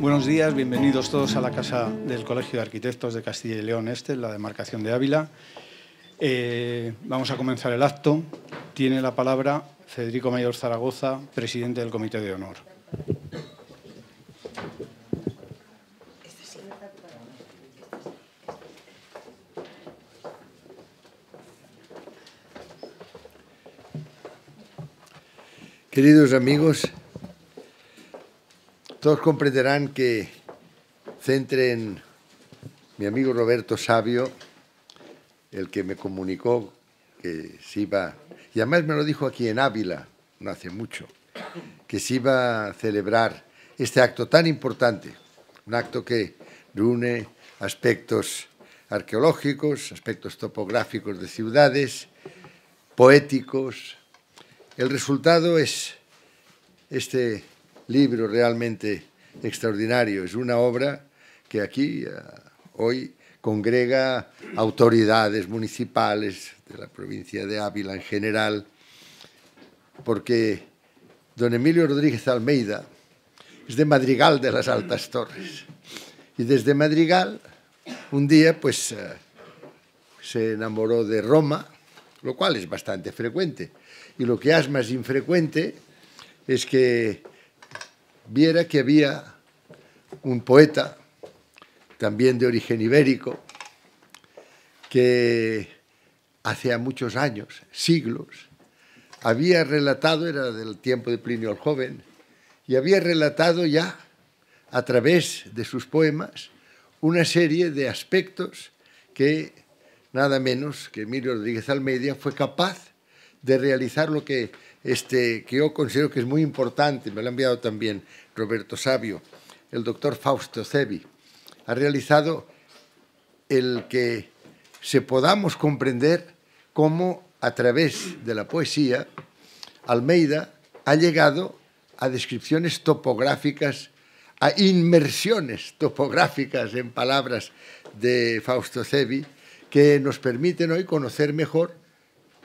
Buenos días, bienvenidos todos a la Casa del Colegio de Arquitectos de Castilla y León Este, en la demarcación de Ávila. Vamos a comenzar el acto. Tiene la palabra Federico Mayor Zaragoza, presidente del Comité de Honor. Queridos amigos, todos comprenderán que centre en mi amigo Roberto Sabio, el que me comunicó que se iba, y además me lo dijo aquí en Ávila, no hace mucho, que se iba a celebrar este acto tan importante, un acto que reúne aspectos arqueológicos, aspectos topográficos de ciudades, poéticos. El resultado es este libro realmente extraordinario. Es una obra que aquí hoy congrega autoridades municipales de la provincia de Ávila en general, porque don Emilio Rodríguez Almeida es de Madrigal de las Altas Torres. Y desde Madrigal, un día, pues, se enamoró de Roma, lo cual es bastante frecuente. Y lo que es más infrecuente es que viera que había un poeta, también de origen ibérico, que hace muchos años, siglos, había relatado, era del tiempo de Plinio el Joven, y había relatado ya, a través de sus poemas, una serie de aspectos que, nada menos que Emilio Rodríguez Almeida, fue capaz de realizar lo que yo considero que es muy importante, me lo ha enviado también Roberto Sabio, el doctor Fausto Cebi, ha realizado el que se podamos comprender cómo a través de la poesía Almeida ha llegado a descripciones topográficas, a inmersiones topográficas en palabras de Fausto Cebi que nos permiten hoy conocer mejor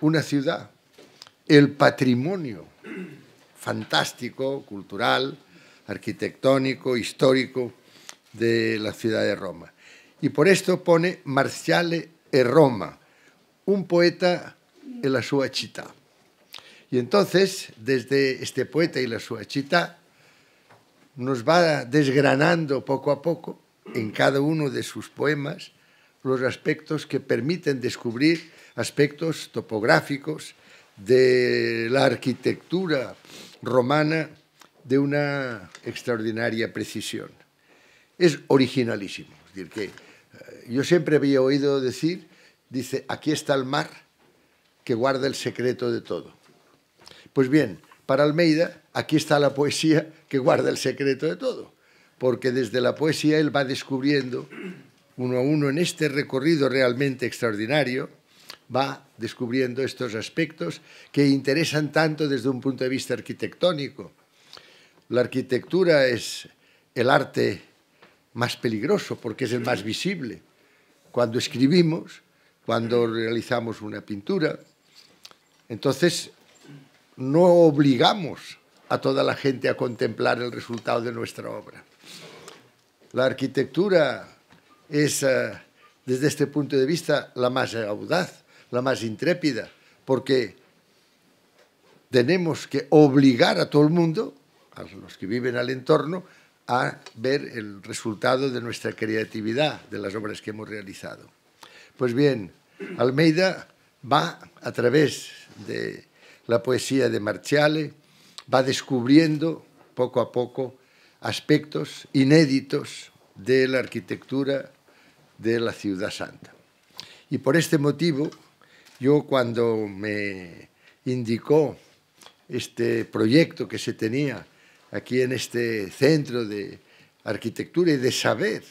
una ciudad, el patrimonio fantástico, cultural, arquitectónico, histórico de la ciudad de Roma. Y por esto pone Marciale e Roma, un poeta en la sua città. Y entonces, desde este poeta y la sua città, nos va desgranando poco a poco, en cada uno de sus poemas, los aspectos que permiten descubrir aspectos topográficos de la arquitectura romana de una extraordinaria precisión. Es originalísimo. Es decir, que yo siempre había oído decir, dice, aquí está el mar que guarda el secreto de todo. Pues bien, para Almeida, aquí está la poesía que guarda el secreto de todo. porque desde la poesía él va descubriendo uno a uno en este recorrido realmente extraordinario, va descubriendo estos aspectos que interesan tanto desde un punto de vista arquitectónico. La arquitectura es el arte más peligroso porque es el más visible. Cuando escribimos, cuando realizamos una pintura, entonces no obligamos a toda la gente a contemplar el resultado de nuestra obra. La arquitectura es, desde este punto de vista, la más audaz, la más intrépida, porque tenemos que obligar a todo el mundo, a los que viven al entorno, a ver el resultado de nuestra creatividad, de las obras que hemos realizado. Pues bien, Almeida va, a través de la poesía de Marciale, va descubriendo poco a poco aspectos inéditos de la arquitectura de la Ciudad Santa. Y por este motivo, yo cuando me indicó este proyecto que se tenía aquí en este centro de arquitectura y de saber,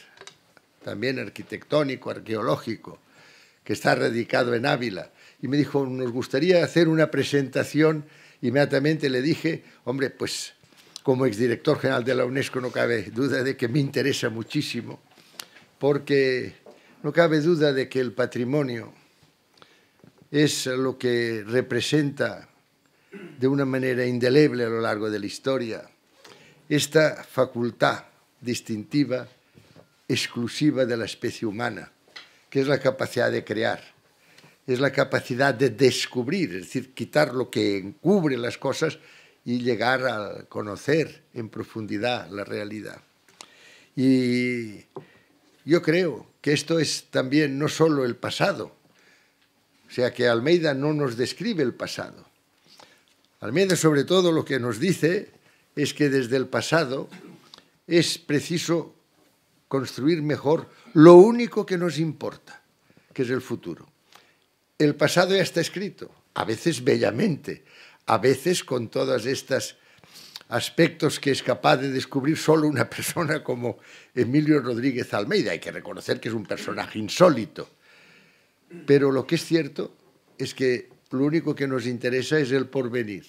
también arquitectónico, arqueológico, que está radicado en Ávila, y me dijo, nos gustaría hacer una presentación. Inmediatamente le dije, hombre, pues como exdirector general de la UNESCO no cabe duda de que me interesa muchísimo, porque no cabe duda de que el patrimonio es lo que representa de una manera indeleble a lo largo de la historia esta facultad distintiva, exclusiva de la especie humana, que es la capacidad de crear, es la capacidad de descubrir, es decir, quitar lo que encubre las cosas y llegar a conocer en profundidad la realidad. Y yo creo que esto es también no solo el pasado, o sea que Almeida no nos describe el pasado. Almeida, sobre todo, lo que nos dice es que desde el pasado es preciso construir mejor lo único que nos importa, que es el futuro. El pasado ya está escrito, a veces bellamente, a veces con todos estos aspectos que es capaz de descubrir solo una persona como Emilio Rodríguez Almeida. Hay que reconocer que es un personaje insólito. Pero lo que es cierto es que lo único que nos interesa es el porvenir,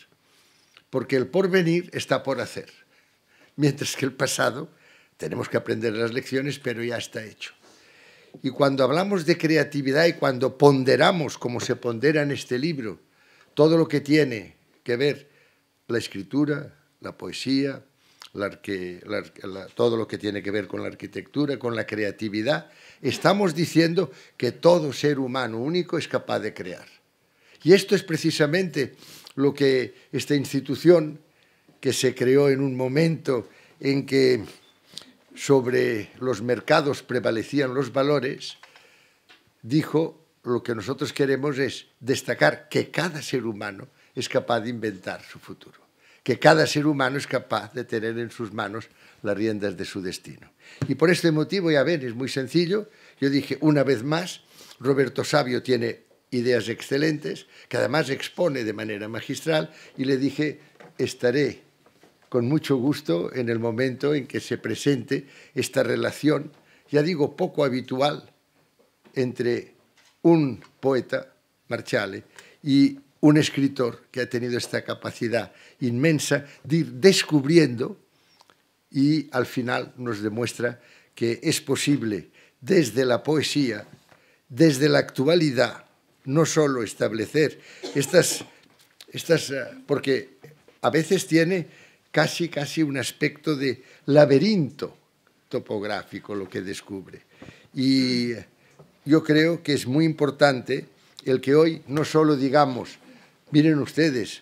porque el porvenir está por hacer, mientras que el pasado tenemos que aprender las lecciones, pero ya está hecho. Y cuando hablamos de creatividad y cuando ponderamos, como se pondera en este libro, todo lo que tiene que ver la escritura, la poesía, todo lo que tiene que ver con la arquitectura, con la creatividad, estamos diciendo que todo ser humano único es capaz de crear. Y esto es precisamente lo que esta institución, que se creó en un momento en que sobre los mercados prevalecían los valores, dijo, lo que nosotros queremos es destacar que cada ser humano es capaz de inventar su futuro, que cada ser humano es capaz de tener en sus manos las riendas de su destino. Y por este motivo, ya ven, es muy sencillo, yo dije una vez más, Roberto Savio tiene ideas excelentes, que además expone de manera magistral, y le dije, estaré con mucho gusto en el momento en que se presente esta relación, ya digo, poco habitual, entre un poeta, Marciale, y un escritor que ha tenido esta capacidad inmensa de ir descubriendo y al final nos demuestra que es posible desde la poesía, desde la actualidad, no solo establecer estas porque a veces tiene casi un aspecto de laberinto topográfico lo que descubre. Y yo creo que es muy importante el que hoy no solo digamos, miren ustedes,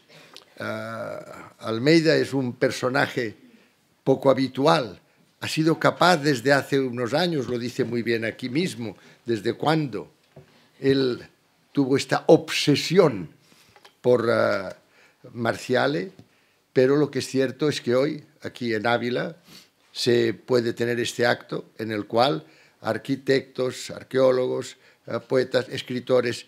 Almeida es un personaje poco habitual, ha sido capaz desde hace unos años, lo dice muy bien aquí mismo, desde cuando él tuvo esta obsesión por Marciale, pero lo que es cierto es que hoy, aquí en Ávila, se puede tener este acto en el cual arquitectos, arqueólogos, poetas, escritores,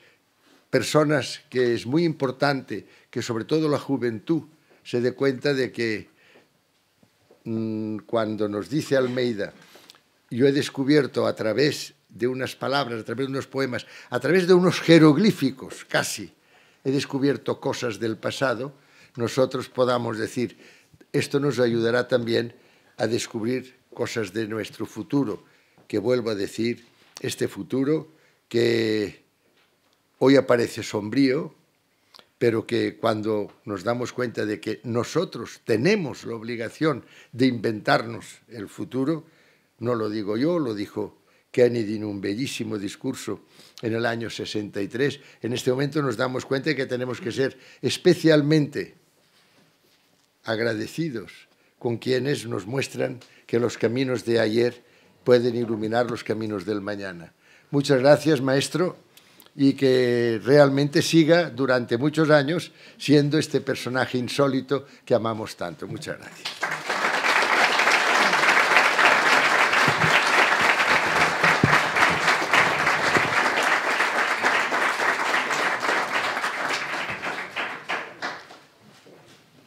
personas que es muy importante que sobre todo la juventud se dé cuenta de que cuando nos dice Almeida, yo he descubierto a través de unas palabras, a través de unos poemas, a través de unos jeroglíficos casi, he descubierto cosas del pasado, nosotros podamos decir, esto nos ayudará también a descubrir cosas de nuestro futuro, que vuelvo a decir, este futuro que hoy aparece sombrío, pero que cuando nos damos cuenta de que nosotros tenemos la obligación de inventarnos el futuro, no lo digo yo, lo dijo Kennedy en un bellísimo discurso en el año 63, en este momento nos damos cuenta de que tenemos que ser especialmente agradecidos con quienes nos muestran que los caminos de ayer pueden iluminar los caminos del mañana. Muchas gracias, maestro, y que realmente siga durante muchos años siendo este personaje insólito que amamos tanto. Muchas gracias.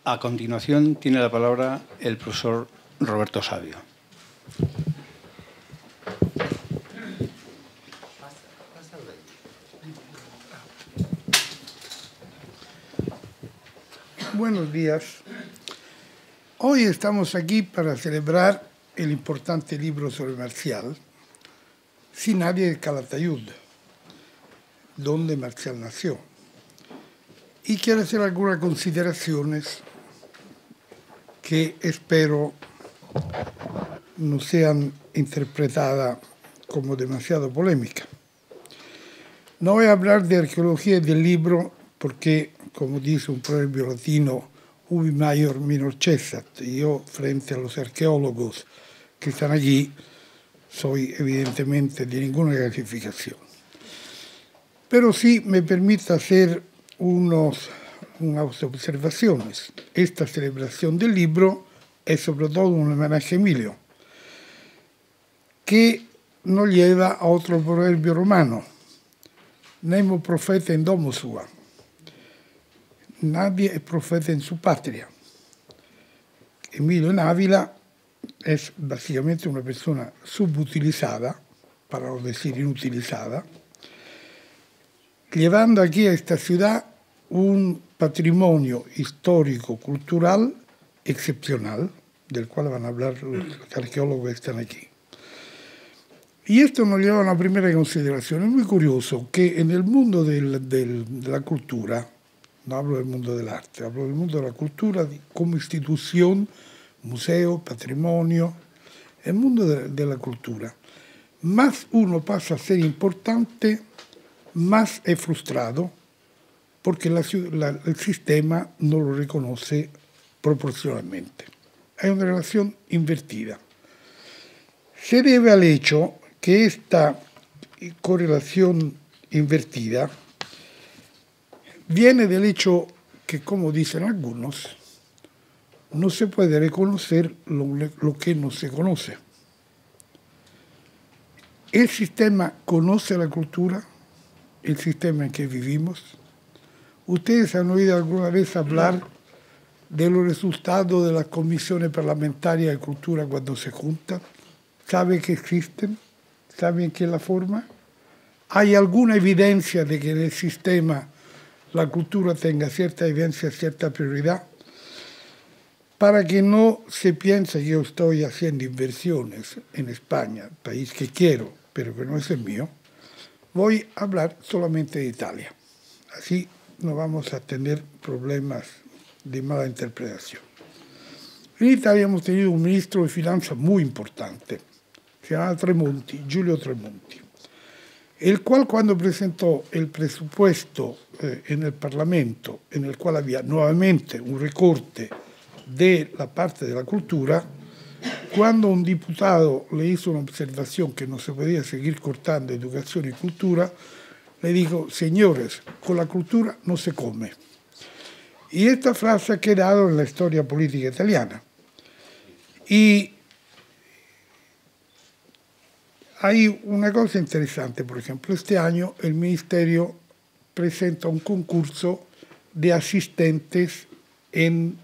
A continuación tiene la palabra el profesor Roberto Sabio. Buenos días. Hoy estamos aquí para celebrar el importante libro sobre Marcial, Sin nadie de Calatayud, donde Marcial nació. Y quiero hacer algunas consideraciones que espero no sean interpretadas como demasiado polémicas. No voy a hablar de arqueología del libro porque, como dice un proverbio latino, ubi maior minor cessat. Yo, frente a los arqueólogos que están allí, soy evidentemente de ninguna clasificación. Pero sí me permite hacer unas observaciones. Esta celebración del libro es sobre todo un homenaje a Emilio, que nos lleva a otro proverbio romano, nemo profeta in domo sua. Nadie es profeta en su patria. Emilio en Ávila es básicamente una persona subutilizada, para no decir inutilizada, llevando aquí a esta ciudad un patrimonio histórico-cultural excepcional, del cual van a hablar los arqueólogos que están aquí. Y esto nos lleva a una primera consideración. Es muy curioso que en el mundo de la cultura, no hablo del mundo del arte, hablo del mundo de la cultura como institución, museo, patrimonio, el mundo de la cultura, más uno pasa a ser importante, más es frustrado, porque el sistema no lo reconoce proporcionalmente. Hay una relación invertida. Se debe al hecho que esta correlación invertida viene del hecho que, como dicen algunos, no se puede reconocer lo que no se conoce. El sistema conoce la cultura, el sistema en que vivimos. ¿Ustedes han oído alguna vez hablar de los resultados de las comisiones parlamentarias de cultura cuando se juntan? ¿Saben que existen? ¿Saben qué es la forma? ¿Hay alguna evidencia de que en el sistema la cultura tenga cierta evidencia, cierta prioridad? Para que no se piense que yo estoy haciendo inversiones en España, país que quiero, pero que no es el mío, voy a hablar solamente de Italia. Así no vamos a tener problemas de mala interpretación. En Italia hemos tenido un ministro de Finanzas muy importante, se llama Tremonti, Giulio Tremonti, el cual cuando presentó el presupuesto en el Parlamento, en el cual había nuevamente un recorte de la parte de la cultura, cuando un diputado le hizo una observación que no se podía seguir cortando educación y cultura, le dijo, señores, con la cultura no se come. Y esta frase ha quedado en la historia política italiana. Y hay una cosa interesante, por ejemplo, este año el Ministerio presenta un concurso de asistentes en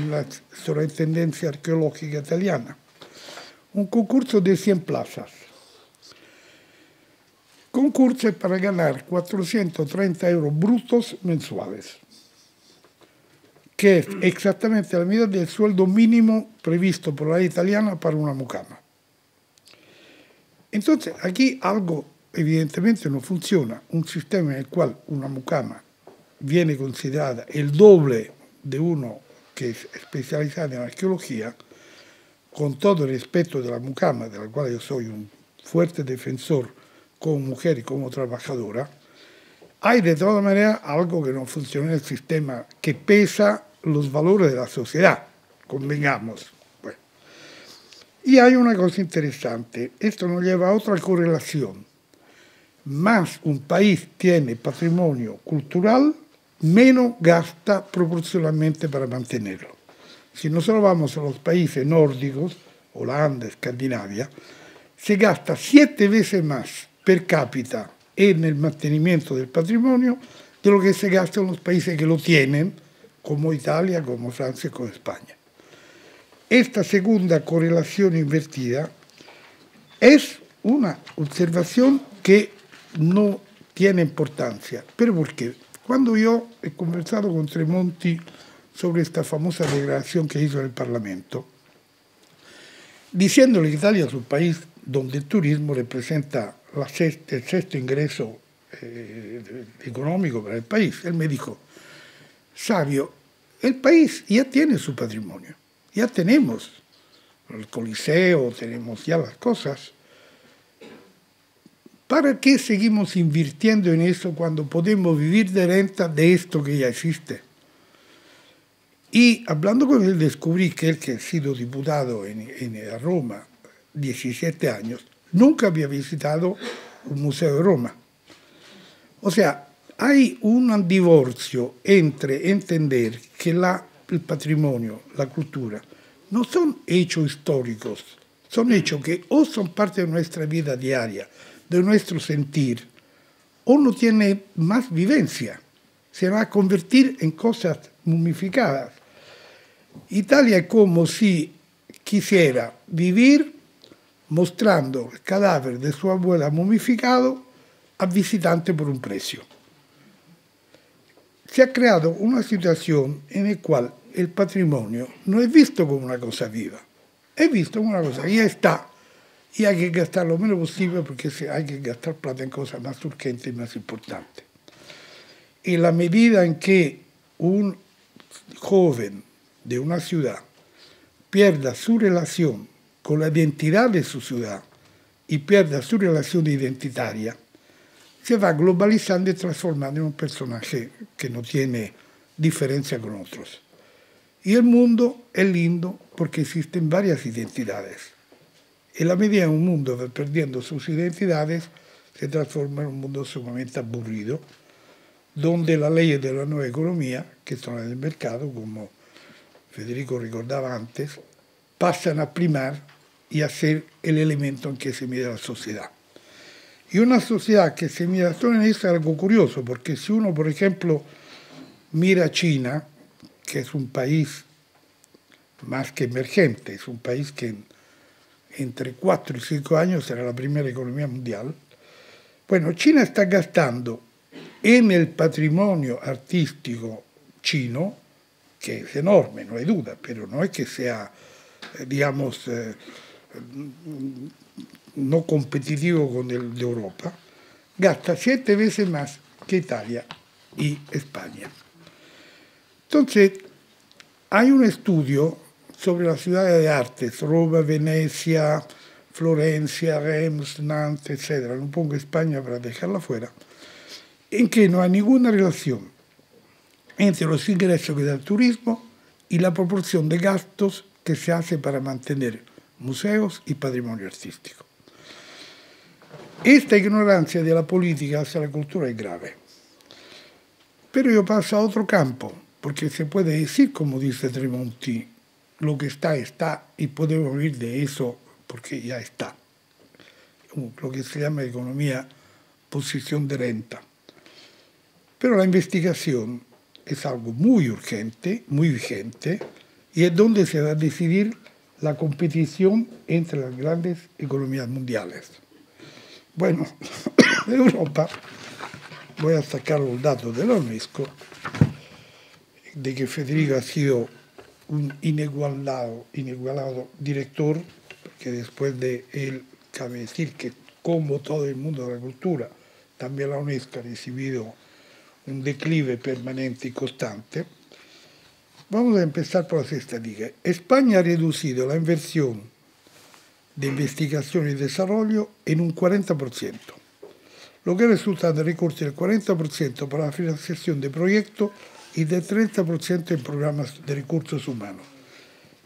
la Superintendencia Arqueológica Italiana. Un concurso de 100 plazas. Concurso para ganar 430 euros brutos mensuales, que es exactamente la mitad del sueldo mínimo previsto por la ley italiana para una mucama. Entonces, aquí algo evidentemente no funciona. Un sistema en el cual una mucama viene considerada el doble de uno que es especializado en arqueología, con todo el respeto de la mucama, de la cual yo soy un fuerte defensor como mujer y como trabajadora, hay de todas maneras algo que no funciona en el sistema, que pesa los valores de la sociedad, convengamos. Bueno. Y hay una cosa interesante, esto nos lleva a otra correlación. Más un país tiene patrimonio cultural, menos gasta proporcionalmente para mantenerlo. Si nosotros vamos a los países nórdicos, Holanda, Escandinavia, se gasta 7 veces más per cápita en el mantenimiento del patrimonio de lo que se gasta en los países que lo tienen, como Italia, como Francia y como España. Esta segunda correlación invertida es una observación que no tiene importancia. ¿Pero por qué? Cuando yo he conversado con Tremonti sobre esta famosa declaración que hizo en el Parlamento, diciéndole que Italia es un país donde el turismo representa el sexto ingreso económico para el país, él me dijo, Sabio, el país ya tiene su patrimonio, ya tenemos el Coliseo, tenemos ya las cosas. ¿Para qué seguimos invirtiendo en eso cuando podemos vivir de renta de esto que ya existe? Y hablando con él descubrí que él, que ha sido diputado en Roma 17 años, nunca había visitado un museo de Roma. O sea, hay un divorcio entre entender que el patrimonio, la cultura, no son hechos históricos, son hechos que o son parte de nuestra vida diaria, de nuestro sentir, o no tiene más vivencia, se va a convertir en cosas momificadas. Italia es como si quisiera vivir mostrando el cadáver de su abuela momificado a visitante por un precio. Se ha creado una situación en la cual el patrimonio no es visto como una cosa viva, es visto como una cosa que ya está y hay que gastar lo menos posible porque hay que gastar plata en cosas más urgentes y más importantes. En la medida en que un joven de una ciudad pierda su relación con la identidad de su ciudad y pierda su relación identitaria, se va globalizando y transformando en un personaje que no tiene diferencia con otros. Y el mundo es lindo porque existen varias identidades. En la medida en un mundo va perdiendo sus identidades, se transforma en un mundo sumamente aburrido, donde las leyes de la nueva economía, que son las del mercado, como Federico ricordaba antes, pasan a primar y a ser el elemento en que se mide la sociedad. Y una sociedad que se mira solo en eso es algo curioso, porque si uno, por ejemplo, mira a China, que es un país más que emergente, es un país que entre 4 y 5 años será la primera economía mundial, bueno, China está gastando en el patrimonio artístico chino, que es enorme, no hay duda, pero no es que sea, digamos, no competitivo con el de Europa, gasta 7 veces más que Italia y España. Entonces, hay un estudio sobre las ciudades de artes, Roma, Venecia, Florencia, Reims, Nantes, etc. No pongo España para dejarla fuera, en que no hay ninguna relación entre los ingresos que da el turismo y la proporción de gastos que se hace para mantener museos y patrimonio artístico. Esta ignorancia de la política hacia la cultura es grave. Pero yo paso a otro campo, porque se puede decir, como dice Tremonti, lo que está, está, y podemos vivir de eso porque ya está. Lo que se llama economía posición de renta. Pero la investigación es algo muy urgente, muy vigente, y es donde se va a decidir la competición entre las grandes economías mundiales. Bueno, Europa, voy a sacar los datos de la UNESCO, de que Federico ha sido un inigualado director, porque después de él cabe decir que, como todo el mundo de la cultura, también la UNESCO ha recibido un declive permanente y constante. Vamos a empezar por las estadísticas. España ha reducido la inversión de investigación y desarrollo en un 40%, lo que resulta de recorte del 40% para la financiación de proyectos y del 30% en programas de recursos humanos.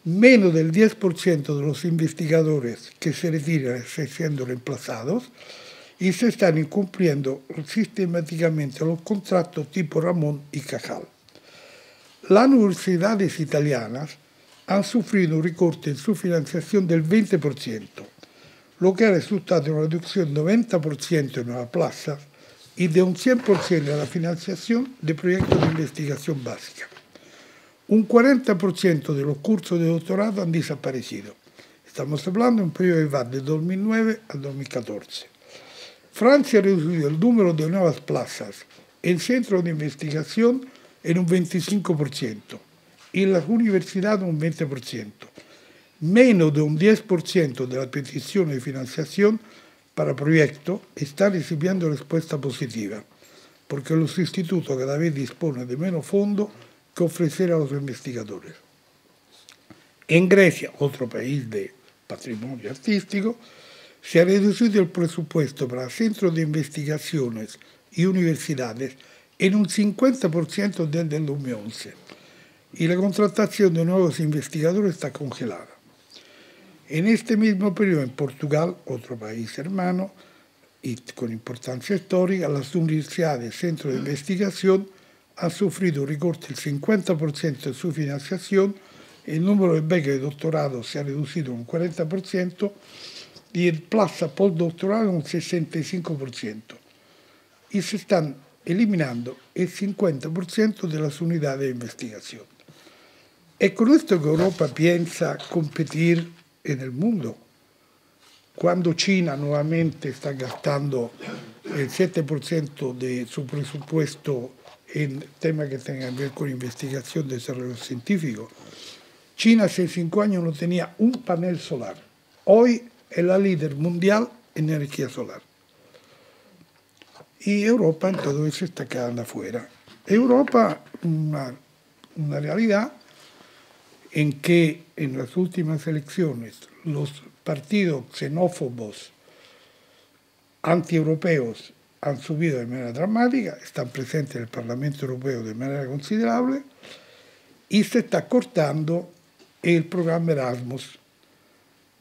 Menos del 10% de los investigadores que se retiran están siendo reemplazados y se están incumpliendo sistemáticamente los contratos tipo Ramón y Cajal. Las universidades italianas han sufrido un recorte en su financiación del 20%, lo que ha resultado en una reducción del 90% en nuevas plazas y de un 100% en la financiación de proyectos de investigación básica. Un 40% de los cursos de doctorado han desaparecido. Estamos hablando de un periodo que va de 2009 a 2014. Francia ha reducido el número de nuevas plazas en centros de investigación en un 25% y en las universidades un 20%. Menos de un 10% de las peticiones de financiación para proyectos están recibiendo respuesta positiva, porque los institutos cada vez disponen de menos fondos que ofrecer a los investigadores. En Grecia, otro país de patrimonio artístico, se ha reducido el presupuesto para centros de investigaciones y universidades en un 50% desde el 2011 y la contratación de nuevos investigadores está congelada. En este mismo periodo, en Portugal, otro país hermano y con importancia histórica, las universidades y centros de investigación han sufrido un recorte del 50% de su financiación, el número de becas de doctorado se ha reducido un 40% y en plaza postdoctoral un 65%. Y se están eliminando el 50% de las unidades de investigación. Es con esto que Europa piensa competir en el mundo. Cuando China nuevamente está gastando el 7% de su presupuesto en temas que tengan que ver con investigación y desarrollo científico, China hace 5 años no tenía un panel solar. Hoy es la líder mundial en energía solar. Y Europa en todo eso está quedando afuera. Europa, una realidad en que en las últimas elecciones los partidos xenófobos antieuropeos han subido de manera dramática, están presentes en el Parlamento Europeo de manera considerable y se está cortando el programa Erasmus.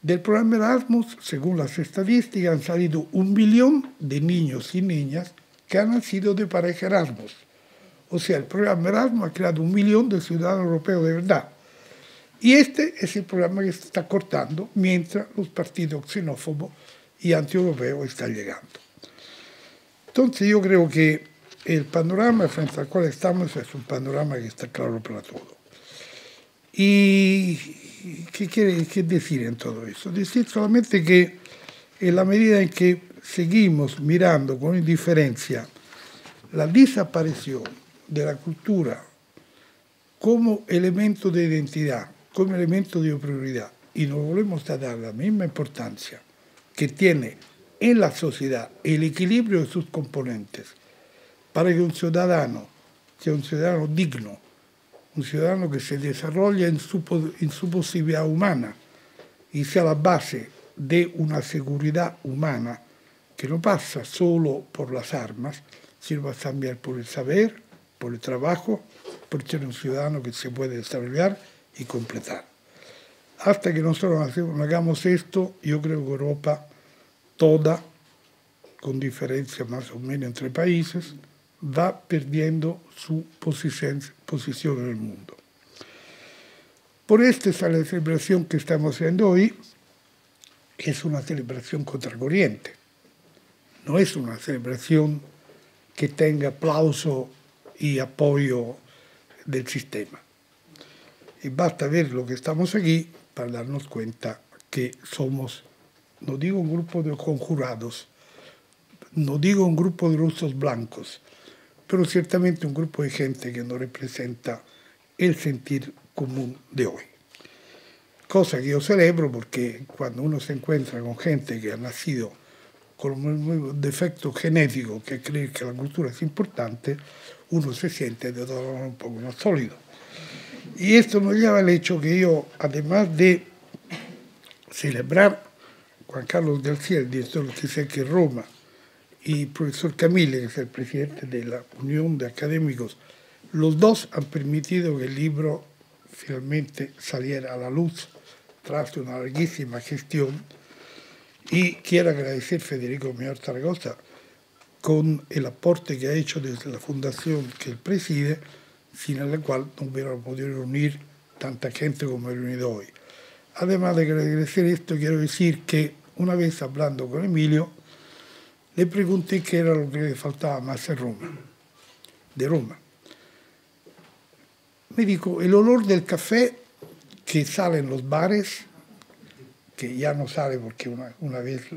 Del programa Erasmus, según las estadísticas, han salido 1 millón de niños y niñas que han nacido de pareja Erasmus. O sea, el programa Erasmus ha creado 1 millón de ciudadanos europeos de verdad. Y este es el programa que se está cortando mientras los partidos xenófobos y antieuropeos están llegando. Entonces yo creo que el panorama frente al cual estamos es un panorama que está claro para todos. ¿Y qué decir en todo eso? Decir solamente que en la medida en que seguimos mirando con indiferencia la desaparición de la cultura como elemento de identidad, como elemento de prioridad, y no volvemos a dar la misma importancia que tiene en la sociedad el equilibrio de sus componentes para que un ciudadano sea un ciudadano digno, un ciudadano que se desarrolla en su posibilidad humana y sea la base de una seguridad humana que no pasa solo por las armas, sino también por el saber, por el trabajo, por ser un ciudadano que se puede desarrollar y completar. Hasta que nosotros hagamos esto, yo creo que Europa toda, con diferencia más o menos entre países, va perdiendo su posición en el mundo. Por esta es la celebración que estamos haciendo hoy, es una celebración contracorriente. No es una celebración que tenga aplauso y apoyo del sistema. Y basta ver lo que estamos aquí para darnos cuenta que somos, no digo un grupo de conjurados, no digo un grupo de rusos blancos, pero ciertamente un grupo de gente que no representa el sentir común de hoy. Cosa que yo celebro porque cuando uno se encuentra con gente que ha nacido con un defecto genético que cree que la cultura es importante, uno se siente de todo un poco más sólido. Y esto nos lleva al hecho que yo, además de celebrar Juan Carlos del Ciel, el director del CISEC en Roma, y el profesor Camille, que es el presidente de la Unión de Académicos, los dos han permitido que el libro finalmente saliera a la luz tras una larguísima gestión. Y quiero agradecer a Federico Mayor Zaragoza con el aporte que ha hecho desde la fundación que él preside, sin la cual no hubiera podido reunir tanta gente como he reunido hoy. Además de agradecer esto, quiero decir que una vez hablando con Emilio, le pregunté qué era lo que le faltaba más en Roma, de Roma. Me dijo, el olor del café que sale en los bares, que ya no sale porque una vez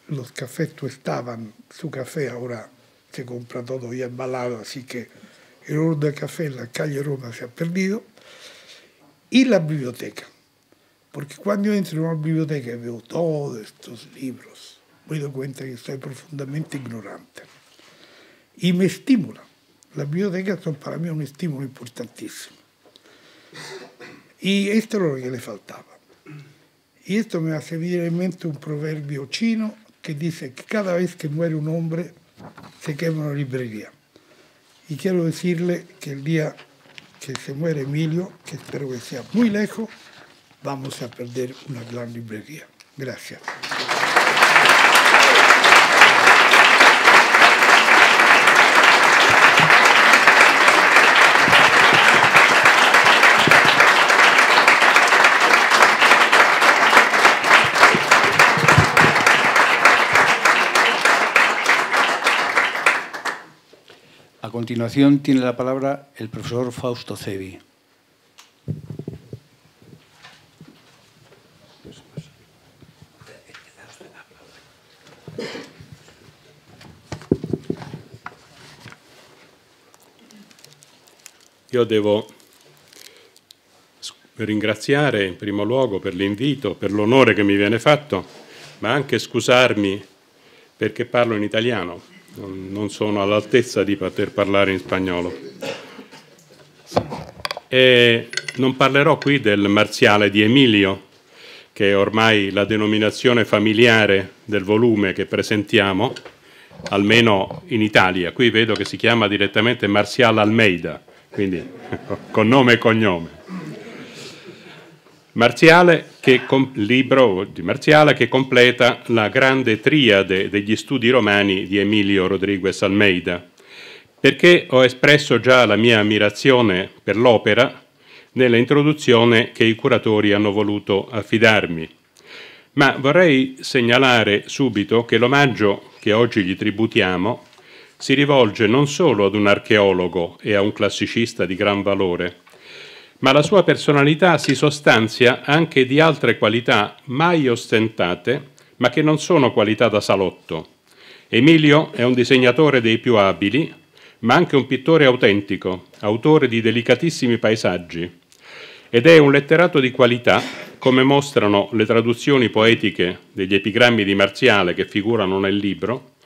los cafés tuestaban su café, ahora se compra todo ya embalado, así que el olor del café en la calle Roma se ha perdido, y la biblioteca. Porque cuando yo entro en una biblioteca y veo todos estos libros, me doy cuenta que estoy profundamente ignorante. Y me estimula. Las bibliotecas son para mí un estímulo importantísimo. Y esto es lo que le faltaba. Y esto me hace venir en mente un proverbio chino que dice que cada vez que muere un hombre se quema una librería. Y quiero decirle que el día que se muere Emilio, que espero que sea muy lejos, vamos a perder una gran librería. Gracias. A continuación tiene la palabra el profesor Fausto Cevi. Io devo ringraziare in primo luogo per l'invito, per l'onore che mi viene fatto, ma anche scusarmi perché parlo in italiano. Non sono all'altezza di poter parlare in spagnolo. E non parlerò qui del Marziale di Emilio, che è ormai la denominazione familiare del volume che presentiamo, almeno in Italia. Qui vedo che si chiama direttamente Marcial Almeida, quindi con nome e cognome. Libro di Marziale che completa la grande triade degli studi romani di Emilio Rodriguez Almeida, perché ho espresso già la mia ammirazione per l'opera nella introduzione che i curatori hanno voluto affidarmi. Ma vorrei segnalare subito che l'omaggio che oggi gli tributiamo si rivolge non solo ad un archeologo e a un classicista di gran valore, ma la sua personalità si sostanzia anche di altre qualità mai ostentate, ma che non sono qualità da salotto. Emilio è un disegnatore dei più abili, ma anche un pittore autentico, autore di delicatissimi paesaggi, ed è un letterato di qualità, come mostrano le traduzioni poetiche degli epigrammi di Marziale che figurano nel libro,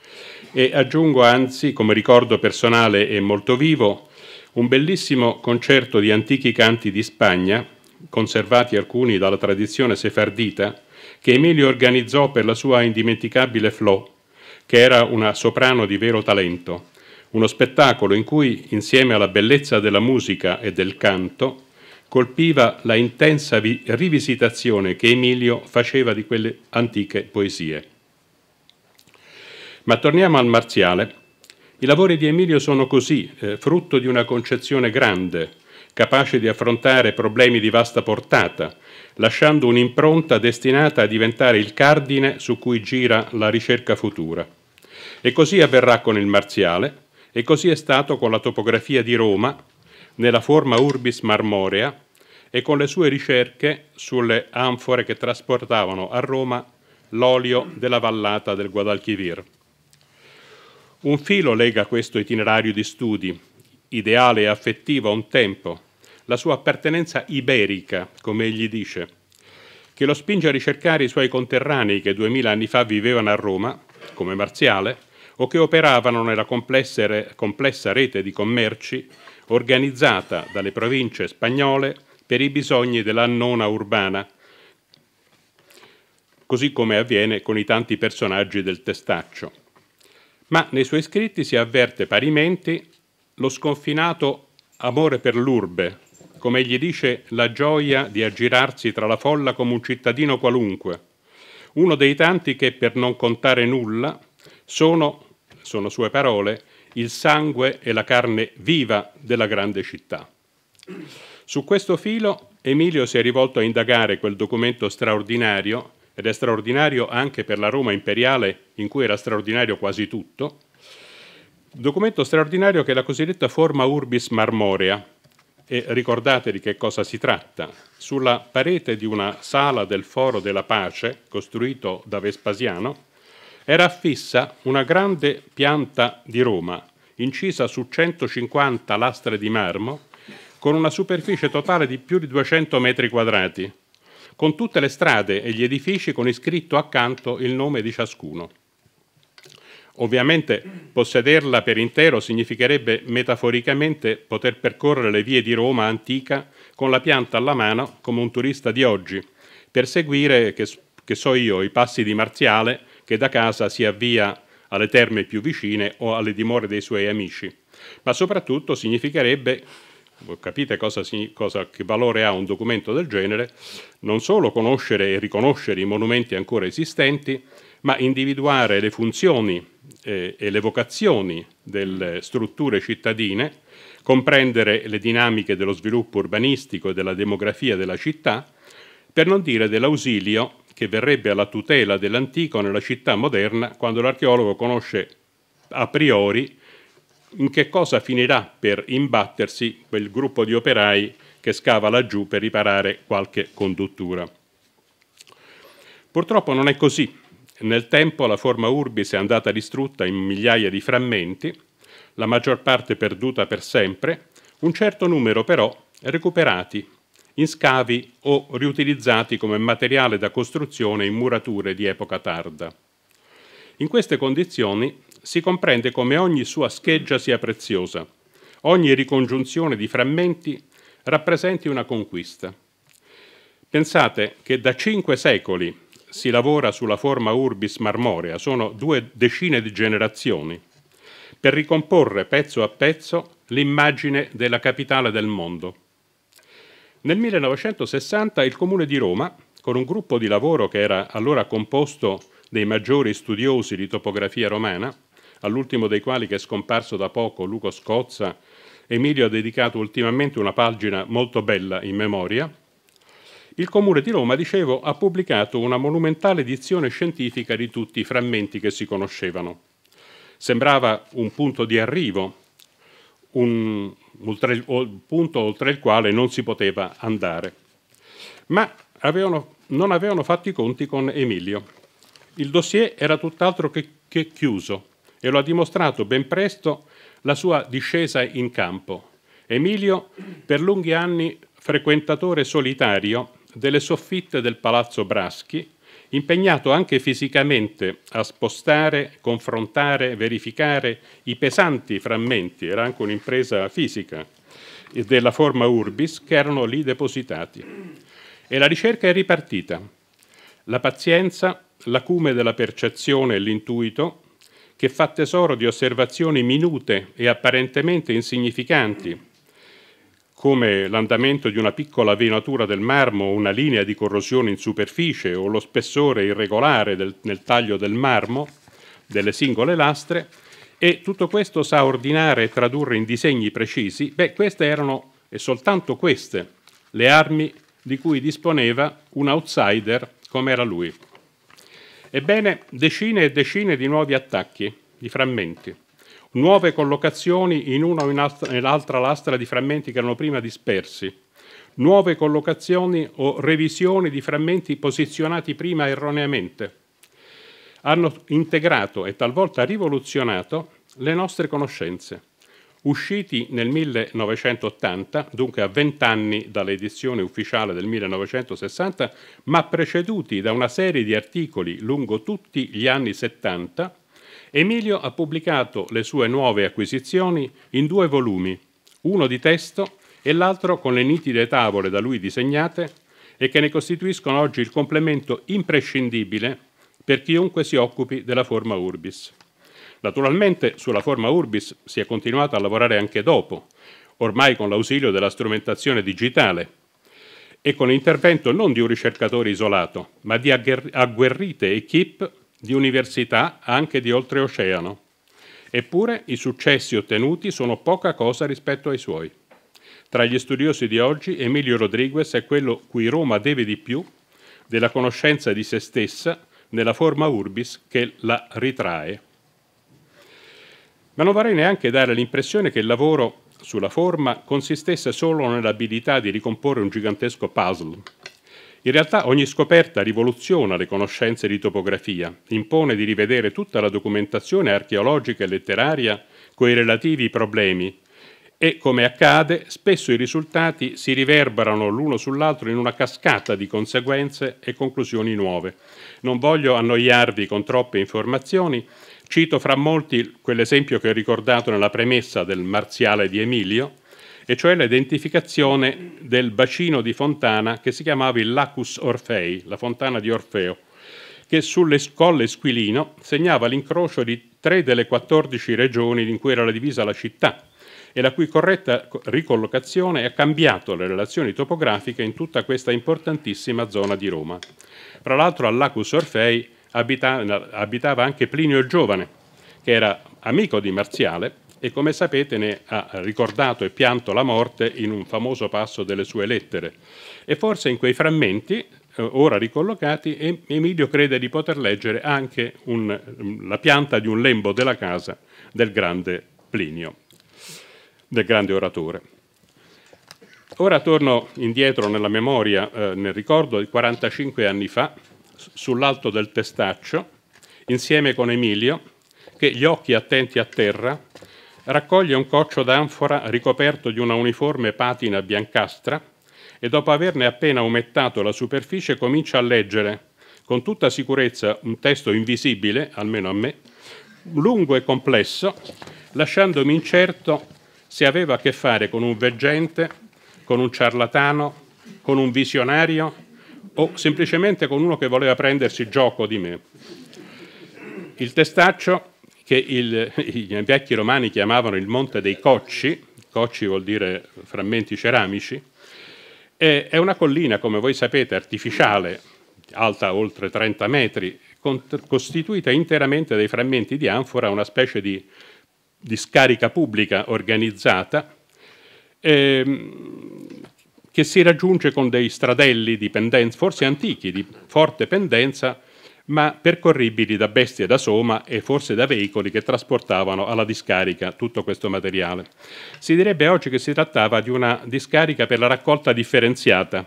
e aggiungo anzi, come ricordo personale e molto vivo, un bellissimo concerto di antichi canti di Spagna, conservati alcuni dalla tradizione sefardita, che Emilio organizzò per la sua indimenticabile Flo, che era una soprano di vero talento, uno spettacolo in cui, insieme alla bellezza della musica e del canto, colpiva la intensa rivisitazione che Emilio faceva di quelle antiche poesie. Ma torniamo al Marziale. I lavori di Emilio sono così, frutto di una concezione grande, capace di affrontare problemi di vasta portata, lasciando un'impronta destinata a diventare il cardine su cui gira la ricerca futura. E così avverrà con il Marziale, e così è stato con la topografia di Roma, nella forma urbis marmorea e con le sue ricerche sulle anfore che trasportavano a Roma l'olio della vallata del Guadalquivir. Un filo lega questo itinerario di studi, ideale e affettivo a un tempo, la sua appartenenza iberica, come egli dice, che lo spinge a ricercare i suoi conterranei che 2000 anni fa vivevano a Roma, come Marziale, o che operavano nella complessa rete di commerci organizzata dalle province spagnole per i bisogni della nona urbana, così come avviene con i tanti personaggi del Testaccio. Ma nei suoi scritti si avverte parimenti lo sconfinato amore per l'urbe, come egli dice, la gioia di aggirarsi tra la folla come un cittadino qualunque, uno dei tanti che per non contare nulla sono sue parole, il sangue e la carne viva della grande città. Su questo filo Emilio si è rivolto a indagare quel documento straordinario, ed è straordinario anche per la Roma imperiale in cui era straordinario quasi tutto, documento straordinario che è la cosiddetta forma urbis marmorea. E ricordate di che cosa si tratta. Sulla parete di una sala del Foro della Pace, costruito da Vespasiano, era affissa una grande pianta di Roma, incisa su 150 lastre di marmo, con una superficie totale di più di 200 metri quadrati, con tutte le strade e gli edifici con iscritto accanto il nome di ciascuno. Ovviamente possederla per intero significherebbe metaforicamente poter percorrere le vie di Roma antica con la pianta alla mano come un turista di oggi, per seguire, che so io, i passi di Marziale che da casa si avvia alle terme più vicine o alle dimore dei suoi amici. Ma soprattutto significherebbe, capite che valore ha un documento del genere, non solo conoscere e riconoscere i monumenti ancora esistenti, ma individuare le funzioni e le vocazioni delle strutture cittadine, comprendere le dinamiche dello sviluppo urbanistico e della demografia della città, per non dire dell'ausilio che verrebbe alla tutela dell'antico nella città moderna quando l'archeologo conosce a priori in che cosa finirà per imbattersi quel gruppo di operai che scava laggiù per riparare qualche conduttura. Purtroppo non è così. Nel tempo la forma urbis è andata distrutta in migliaia di frammenti, la maggior parte perduta per sempre, un certo numero però recuperati in scavi o riutilizzati come materiale da costruzione in murature di epoca tarda. In queste condizioni si comprende come ogni sua scheggia sia preziosa, ogni ricongiunzione di frammenti rappresenti una conquista. Pensate che da 5 secoli si lavora sulla forma urbis marmorea, sono 2 decine di generazioni, per ricomporre pezzo a pezzo l'immagine della capitale del mondo. Nel 1960 il Comune di Roma, con un gruppo di lavoro che era allora composto dei maggiori studiosi di topografia romana, all'ultimo dei quali, che è scomparso da poco, Luco Scozza, Emilio ha dedicato ultimamente una pagina molto bella in memoria, il Comune di Roma, dicevo, ha pubblicato una monumentale edizione scientifica di tutti i frammenti che si conoscevano. Sembrava un punto di arrivo, un punto oltre il quale non si poteva andare. Ma non avevano fatto i conti con Emilio. Il dossier era tutt'altro che chiuso e lo ha dimostrato ben presto la sua discesa in campo. Emilio, per lunghi anni frequentatore solitario delle soffitte del Palazzo Braschi, impegnato anche fisicamente a spostare, confrontare, verificare i pesanti frammenti, era anche un'impresa fisica, della forma urbis che erano lì depositati. E la ricerca è ripartita. La pazienza, l'acume della percezione e l'intuito, che fa tesoro di osservazioni minute e apparentemente insignificanti, come l'andamento di una piccola venatura del marmo o una linea di corrosione in superficie o lo spessore irregolare nel taglio del marmo, delle singole lastre, e tutto questo sa ordinare e tradurre in disegni precisi. Queste erano, e soltanto queste, le armi di cui disponeva un outsider come era lui. Ebbene, decine e decine di nuovi attacchi, di frammenti, nuove collocazioni in una o nell'altra lastra di frammenti che erano prima dispersi, nuove collocazioni o revisioni di frammenti posizionati prima erroneamente. Hanno integrato e talvolta rivoluzionato le nostre conoscenze. Usciti nel 1980, dunque a 20 anni dall'edizione ufficiale del 1960, ma preceduti da una serie di articoli lungo tutti gli anni 70, Emilio ha pubblicato le sue nuove acquisizioni in 2 volumi, uno di testo e l'altro con le nitide tavole da lui disegnate e che ne costituiscono oggi il complemento imprescindibile per chiunque si occupi della forma urbis. Naturalmente sulla forma urbis si è continuato a lavorare anche dopo, ormai con l'ausilio della strumentazione digitale e con l'intervento non di un ricercatore isolato, ma di agguerrite equip di università anche di oltreoceano. Eppure i successi ottenuti sono poca cosa rispetto ai suoi. Tra gli studiosi di oggi, Emilio Rodriguez è quello cui Roma deve di più della conoscenza di se stessa nella forma urbis che la ritrae. Ma non vorrei neanche dare l'impressione che il lavoro sulla forma consistesse solo nell'abilità di ricomporre un gigantesco puzzle. In realtà ogni scoperta rivoluziona le conoscenze di topografia, impone di rivedere tutta la documentazione archeologica e letteraria coi relativi problemi e, come accade, spesso i risultati si riverberano l'uno sull'altro in una cascata di conseguenze e conclusioni nuove. Non voglio annoiarvi con troppe informazioni, cito fra molti quell'esempio che ho ricordato nella premessa del Marziale di Emilio, e cioè l'identificazione del bacino di fontana che si chiamava il Lacus Orfei, la fontana di Orfeo, che sulle Colle Squilino segnava l'incrocio di 3 delle 14 regioni in cui era divisa la città e la cui corretta ricollocazione ha cambiato le relazioni topografiche in tutta questa importantissima zona di Roma. Tra l'altro al Lacus Orfei abitava anche Plinio il Giovane, che era amico di Marziale e, come sapete, ne ha ricordato e pianto la morte in un famoso passo delle sue lettere. E forse in quei frammenti, ora ricollocati, Emilio crede di poter leggere anche la pianta di un lembo della casa del grande Plinio, del grande oratore. Ora torno indietro nella memoria, nel ricordo di 45 anni fa, sull'alto del Testaccio, insieme con Emilio, che, gli occhi attenti a terra, raccoglie un coccio d'anfora ricoperto di una uniforme patina biancastra e, dopo averne appena umettato la superficie, comincia a leggere con tutta sicurezza un testo invisibile, almeno a me, lungo e complesso, lasciandomi incerto se aveva a che fare con un veggente, con un ciarlatano, con un visionario o semplicemente con uno che voleva prendersi gioco di me. Il Testaccio, che i vecchi romani chiamavano il Monte dei Cocci, cocci vuol dire frammenti ceramici, è una collina, come voi sapete, artificiale, alta oltre 30 metri, costituita interamente dai frammenti di anfora, una specie di scarica pubblica organizzata, che si raggiunge con dei stradelli di pendenza, forse antichi, di forte pendenza, ma percorribili da bestie da soma e forse da veicoli che trasportavano alla discarica tutto questo materiale. Si direbbe oggi che si trattava di una discarica per la raccolta differenziata,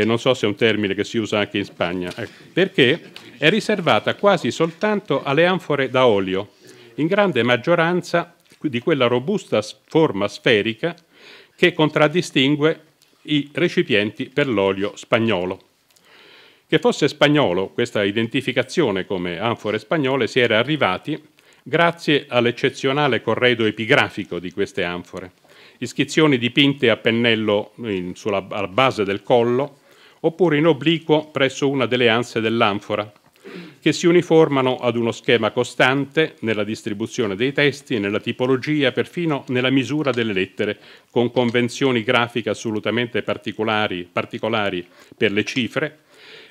non so se è un termine che si usa anche in Spagna, perché è riservata quasi soltanto alle anfore da olio, in grande maggioranza di quella robusta forma sferica che contraddistingue i recipienti per l'olio spagnolo. Che fosse spagnolo, questa identificazione come anfore spagnole, si era arrivati grazie all'eccezionale corredo epigrafico di queste anfore, iscrizioni dipinte a pennello alla base del collo oppure in obliquo presso una delle anse dell'anfora, che si uniformano ad uno schema costante nella distribuzione dei testi, nella tipologia, perfino nella misura delle lettere, con convenzioni grafiche assolutamente particolari per le cifre,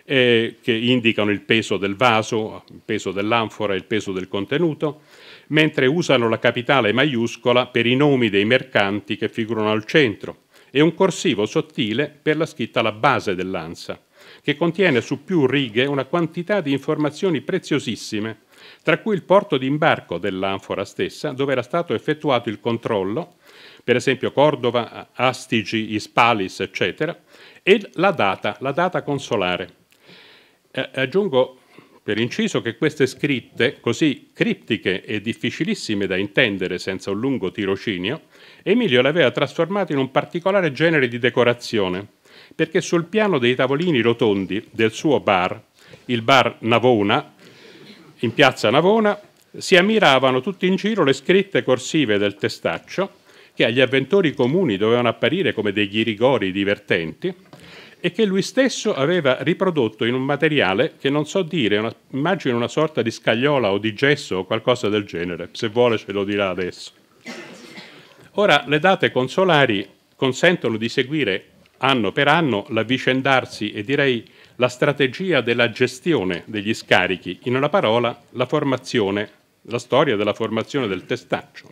che indicano il peso del vaso, il peso dell'anfora e il peso del contenuto, mentre usano la capitale maiuscola per i nomi dei mercanti che figurano al centro e un corsivo sottile per la scritta alla base dell'ansa, che contiene su più righe una quantità di informazioni preziosissime tra cui il porto di imbarco dell'anfora stessa, dove era stato effettuato il controllo, per esempio Cordova, Astigi, Hispalis, eccetera, e la data consolare. Aggiungo per inciso che queste scritte, così criptiche e difficilissime da intendere senza un lungo tirocinio, Emilio le aveva trasformate in un particolare genere di decorazione, perché sul piano dei tavolini rotondi del suo bar, il bar Navona, in piazza Navona, si ammiravano tutti in giro le scritte corsive del testaccio, che agli avventori comuni dovevano apparire come dei ghirigori divertenti, e che lui stesso aveva riprodotto in un materiale che non so dire, immagino una sorta di scagliola o di gesso o qualcosa del genere, se vuole ce lo dirà adesso. Ora, le date consolari consentono di seguire anno per anno l'avvicendarsi e direi la strategia della gestione degli scarichi, in una parola la formazione, la storia della formazione del testaccio.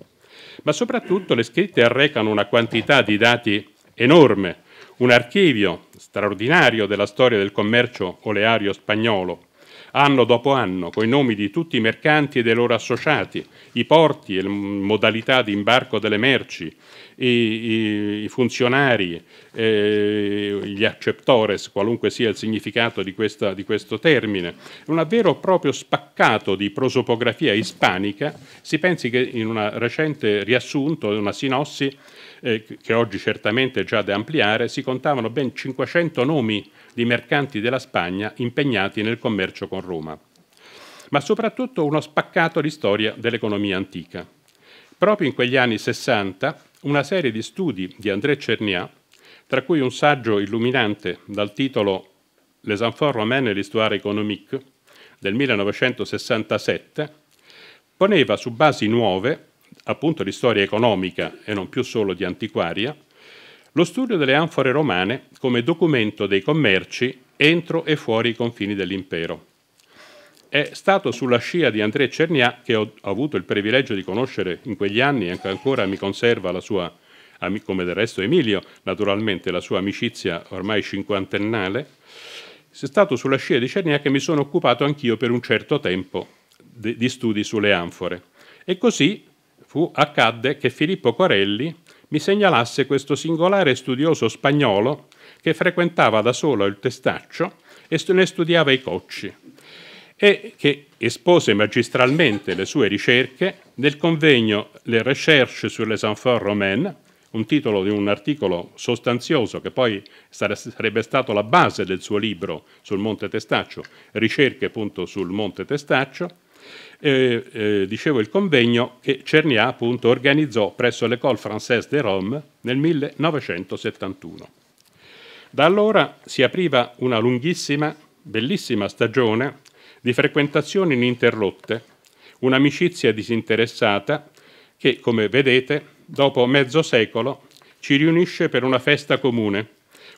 Ma soprattutto le scritte arrecano una quantità di dati enorme, un archivio straordinario della storia del commercio oleario spagnolo, anno dopo anno, coi nomi di tutti i mercanti e dei loro associati, i porti e le modalità di imbarco delle merci, i funzionari, gli acceptores, qualunque sia il significato di questo termine. Un vero e proprio spaccato di prosopografia ispanica. Si pensi che in un recente riassunto, una sinossi, che oggi certamente è già da ampliare, si contavano ben 500 nomi di mercanti della Spagna impegnati nel commercio con Roma. Ma soprattutto uno spaccato di storia dell'economia antica. Proprio in quegli anni 60 una serie di studi di André Cherniat, tra cui un saggio illuminante dal titolo Les enfants romains et l'histoire économique del 1967, poneva su basi nuove, appunto di storia economica e non più solo di antiquaria, lo studio delle anfore romane come documento dei commerci entro e fuori i confini dell'impero. È stato sulla scia di André Cherniat, che ho avuto il privilegio di conoscere in quegli anni e che ancora mi conserva la sua, come del resto Emilio, naturalmente la sua amicizia ormai cinquantennale. È stato sulla scia di Cherniat che mi sono occupato anch'io per un certo tempo di studi sulle anfore. E così accadde che Filippo Corelli mi segnalasse questo singolare studioso spagnolo che frequentava da solo il testaccio e ne studiava i cocci, e che espose magistralmente le sue ricerche nel convegno Les Recherches sur les enfants romains, un titolo di un articolo sostanzioso che poi sarebbe stato la base del suo libro sul Monte Testaccio, Ricerche appunto sul Monte Testaccio. Dicevo, il convegno che Cherniat appunto organizzò presso l'École Française de Rome nel 1971. Da allora si apriva una lunghissima, bellissima stagione di frequentazioni ininterrotte, un'amicizia disinteressata che, come vedete, dopo mezzo secolo ci riunisce per una festa comune,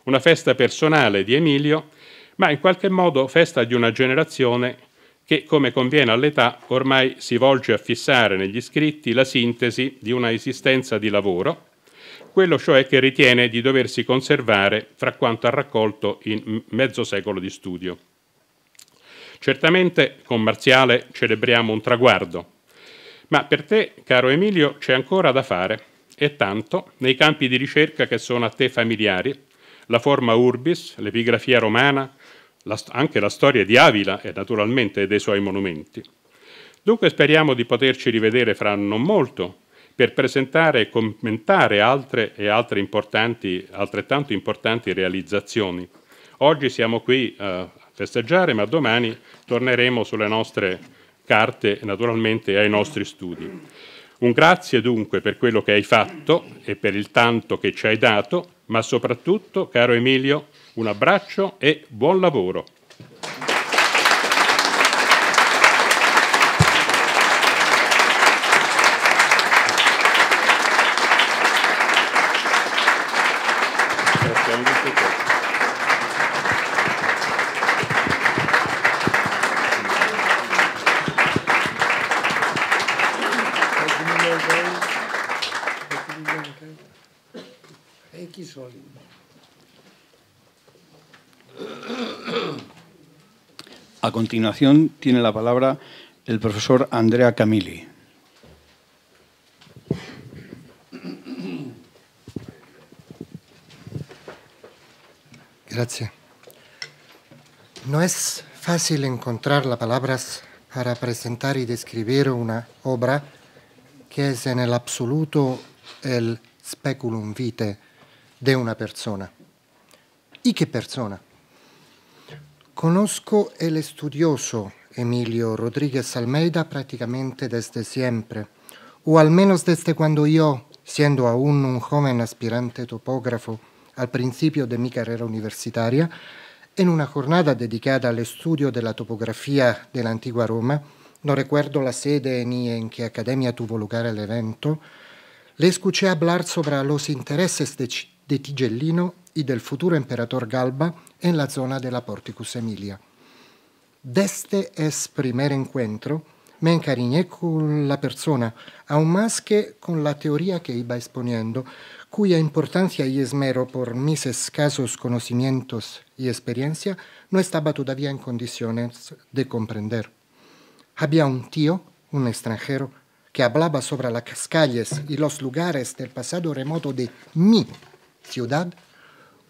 una festa personale di Emilio, ma in qualche modo festa di una generazione che, come conviene all'età, ormai si volge a fissare negli scritti la sintesi di una esistenza di lavoro, quello cioè che ritiene di doversi conservare fra quanto ha raccolto in mezzo secolo di studio. Certamente con Marziale celebriamo un traguardo, ma per te, caro Emilio, c'è ancora da fare, e tanto, nei campi di ricerca che sono a te familiari, la forma urbis, l'epigrafia romana, anche la storia di Avila e naturalmente dei suoi monumenti. Dunque speriamo di poterci rivedere fra non molto per presentare e commentare altre altrettanto importanti realizzazioni. Oggi siamo qui a festeggiare, ma domani torneremo sulle nostre carte e naturalmente ai nostri studi. Un grazie dunque per quello che hai fatto e per il tanto che ci hai dato, ma soprattutto, caro Emilio, un abbraccio e buon lavoro. A continuación tiene la palabra el profesor Andrea Camilli. Gracias. No es fácil encontrar las palabras para presentar y describir una obra que es en el absoluto el speculum vitae de una persona. ¿Y qué persona? Conozco el estudioso Emilio Rodríguez Almeida prácticamente desde siempre, o al menos desde cuando yo, siendo aún un joven aspirante topógrafo al principio de mi carrera universitaria, en una jornada dedicada al estudio de la topografía de la antigua Roma, no recuerdo la sede ni en qué academia tuvo lugar el evento, le escuché hablar sobre los intereses de Tigellino y del futuro emperador Galba en la zona de la Porticus Emilia. Desde ese primer encuentro me encariñé con la persona, aún más que con la teoría que iba exponiendo, cuya importancia y esmero por mis escasos conocimientos y experiencia no estaba todavía en condiciones de comprender. Había un tío, un extranjero, que hablaba sobre las calles y los lugares del pasado remoto de mi ciudad,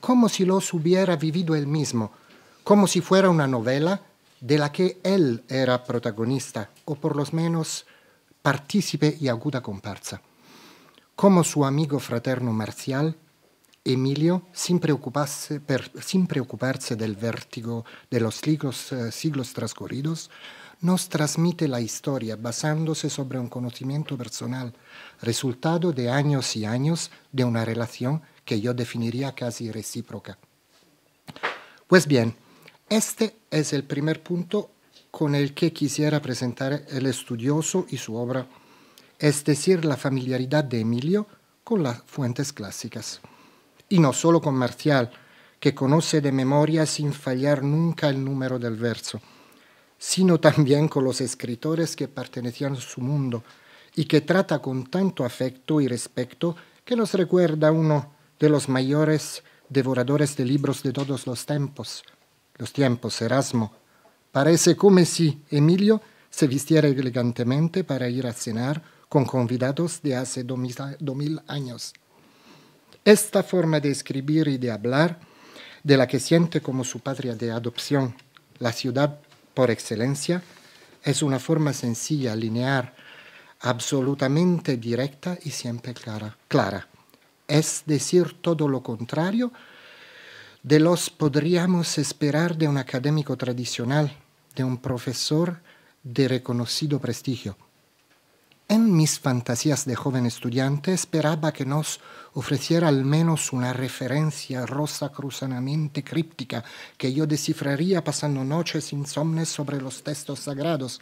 como si los hubiera vivido él mismo, como si fuera una novela de la que él era protagonista, o por lo menos partícipe y aguda comparsa. Como su amigo fraterno Marcial, Emilio, sin preocuparse del vértigo de los siglos transcurridos, nos transmite la historia basándose sobre un conocimiento personal, resultado de años y años de una relación que yo definiría casi recíproca. Pues bien, este es el primer punto con el que quisiera presentar el estudioso y su obra, es decir, la familiaridad de Emilio con las fuentes clásicas. Y no solo con Marcial, que conoce de memoria sin fallar nunca el número del verso, sino también con los escritores que pertenecían a su mundo y que trata con tanto afecto y respeto que nos recuerda a uno de los mayores devoradores de libros de todos los tiempos, Erasmo. Parece como si Emilio se vistiera elegantemente para ir a cenar con convidados de hace 2000 años. Esta forma de escribir y de hablar, de la que siente como su patria de adopción, la ciudad por excelencia, es una forma sencilla, lineal, absolutamente directa y siempre clara. Es decir, todo lo contrario de los podríamos esperar de un académico tradicional, de un profesor de reconocido prestigio. En mis fantasías de joven estudiante esperaba que nos ofreciera al menos una referencia rosacruzanamente críptica que yo descifraría pasando noches insomnes sobre los textos sagrados.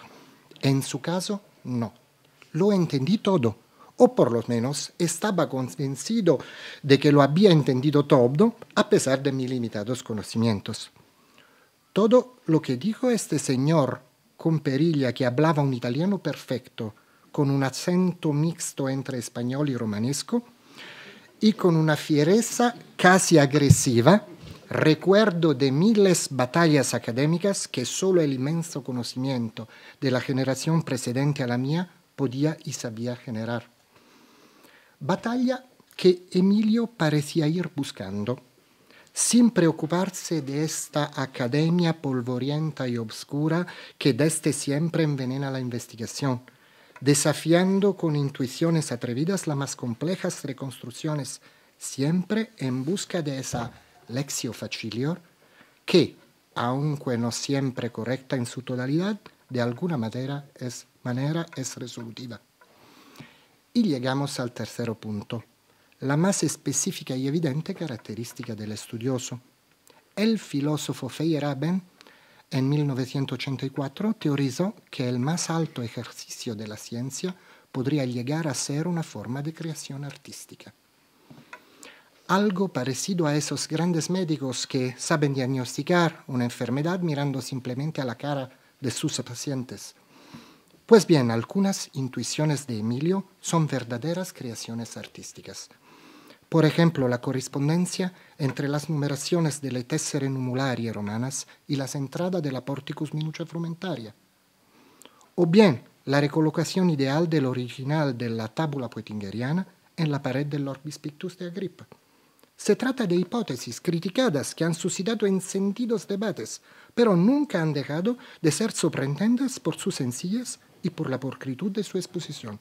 En su caso, no. Lo entendí todo, o por lo menos estaba convencido de que lo había entendido todo a pesar de mis limitados conocimientos. Todo lo que dijo este señor con perilla que hablaba un italiano perfecto, con un acento mixto entre español y romanesco, y con una fiereza casi agresiva, recuerdo de miles batallas académicas que solo el inmenso conocimiento de la generación precedente a la mía podía y sabía generar. Batalla que Emilio parecía ir buscando, sin preocuparse de esta academia polvorienta y obscura que desde siempre envenena la investigación, desafiando con intuiciones atrevidas las más complejas reconstrucciones, siempre en busca de esa lectio facilior que, aunque no siempre correcta en su totalidad, de alguna manera es resolutiva. Y llegamos al tercer punto, la más específica y evidente característica del estudioso. El filósofo Feyerabend, en 1984, teorizó que el más alto ejercicio de la ciencia podría llegar a ser una forma de creación artística. Algo parecido a esos grandes médicos que saben diagnosticar una enfermedad mirando simplemente a la cara de sus pacientes. Pues bien, algunas intuiciones de Emilio son verdaderas creaciones artísticas. Por ejemplo, la correspondencia entre las numeraciones de le tessere numularie romanas y las entradas de la Porticus Minucia Frumentaria. o bien la recolocación ideal del original de la tábula poetingeriana en la pared del Orbis Pictus de Agrippa. Se trata de hipótesis criticadas que han suscitado encendidos debates, pero nunca han dejado de ser sorprendentes por su sencillez y por la pulcritud de su exposición.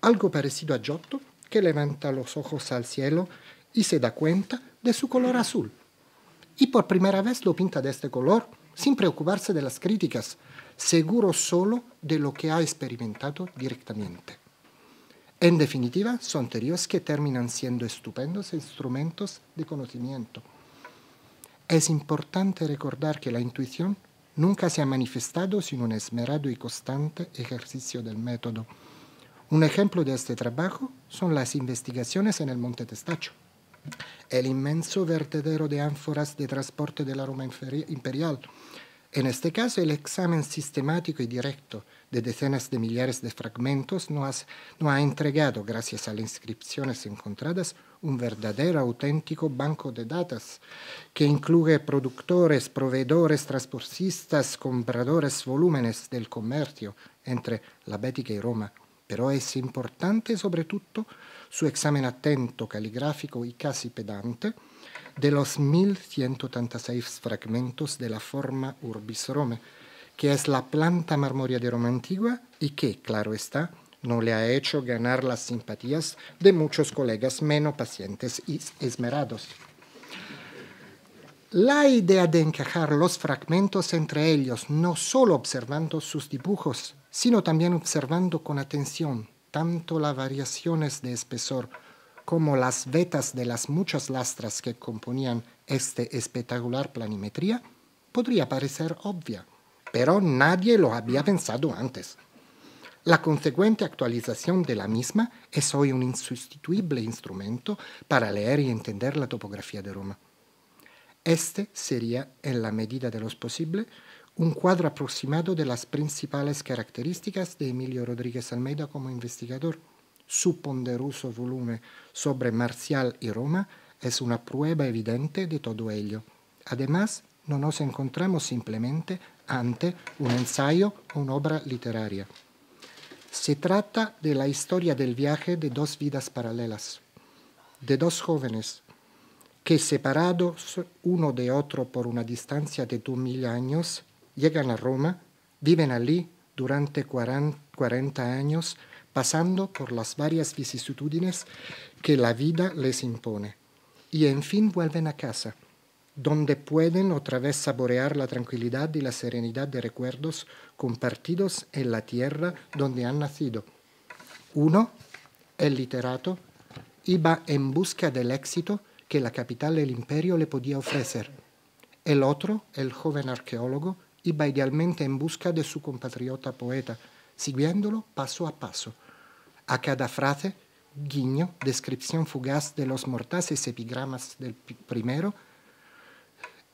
Algo parecido a Giotto, que levanta los ojos al cielo y se da cuenta de su color azul. Y por primera vez lo pinta de este color, sin preocuparse de las críticas, seguro solo de lo que ha experimentado directamente. En definitiva, son teorías que terminan siendo estupendos instrumentos de conocimiento. Es importante recordar que la intuición nunca se ha manifestado sin un esmerado y constante ejercicio del método. Un ejemplo de este trabajo son las investigaciones en el Monte Testaccio, el inmenso vertedero de ánforas de transporte de la Roma imperial. En este caso, el examen sistemático y directo de decenas de millares de fragmentos nos ha entregado, gracias a las inscripciones encontradas, un verdadero auténtico banco de datos que incluye productores, proveedores, transportistas, compradores, volúmenes del comercio entre la Bética y Roma. Pero es importante sobre todo su examen atento, caligráfico y casi pedante de los 1186 fragmentos de la forma Urbis Rome, que es la planta marmórea de Roma antigua y que, claro está, no le ha hecho ganar las simpatías de muchos colegas menos pacientes y esmerados. La idea de encajar los fragmentos entre ellos, no solo observando sus dibujos, sino también observando con atención tanto las variaciones de espesor como las vetas de las muchas lastras que componían este espectacular planimetría, podría parecer obvia, pero nadie lo había pensado antes. La consecuente actualización de la misma es hoy un insustituible instrumento para leer y entender la topografía de Roma. Este sería, en la medida de lo posible, un cuadro aproximado de las principales características de Emilio Rodríguez Almeida como investigador. Su ponderoso volumen sobre Marcial y Roma es una prueba evidente de todo ello. Además, no nos encontramos simplemente ante un ensayo o una obra literaria. Se trata de la historia del viaje de dos vidas paralelas, de dos jóvenes que, separados uno de otro por una distancia de 2000 años, llegan a Roma, viven allí durante 40 años, pasando por las varias vicisitudes que la vida les impone, y en fin vuelven a casa, donde pueden otra vez saborear la tranquilidad y la serenidad de recuerdos compartidos en la tierra donde han nacido. Uno, el literato, iba en busca del éxito que la capital del imperio le podía ofrecer. El otro, el joven arqueólogo, iba idealmente en busca de su compatriota poeta, siguiéndolo paso a paso. A cada frase, guiño, descripción fugaz de los mortaces epigramas del primero,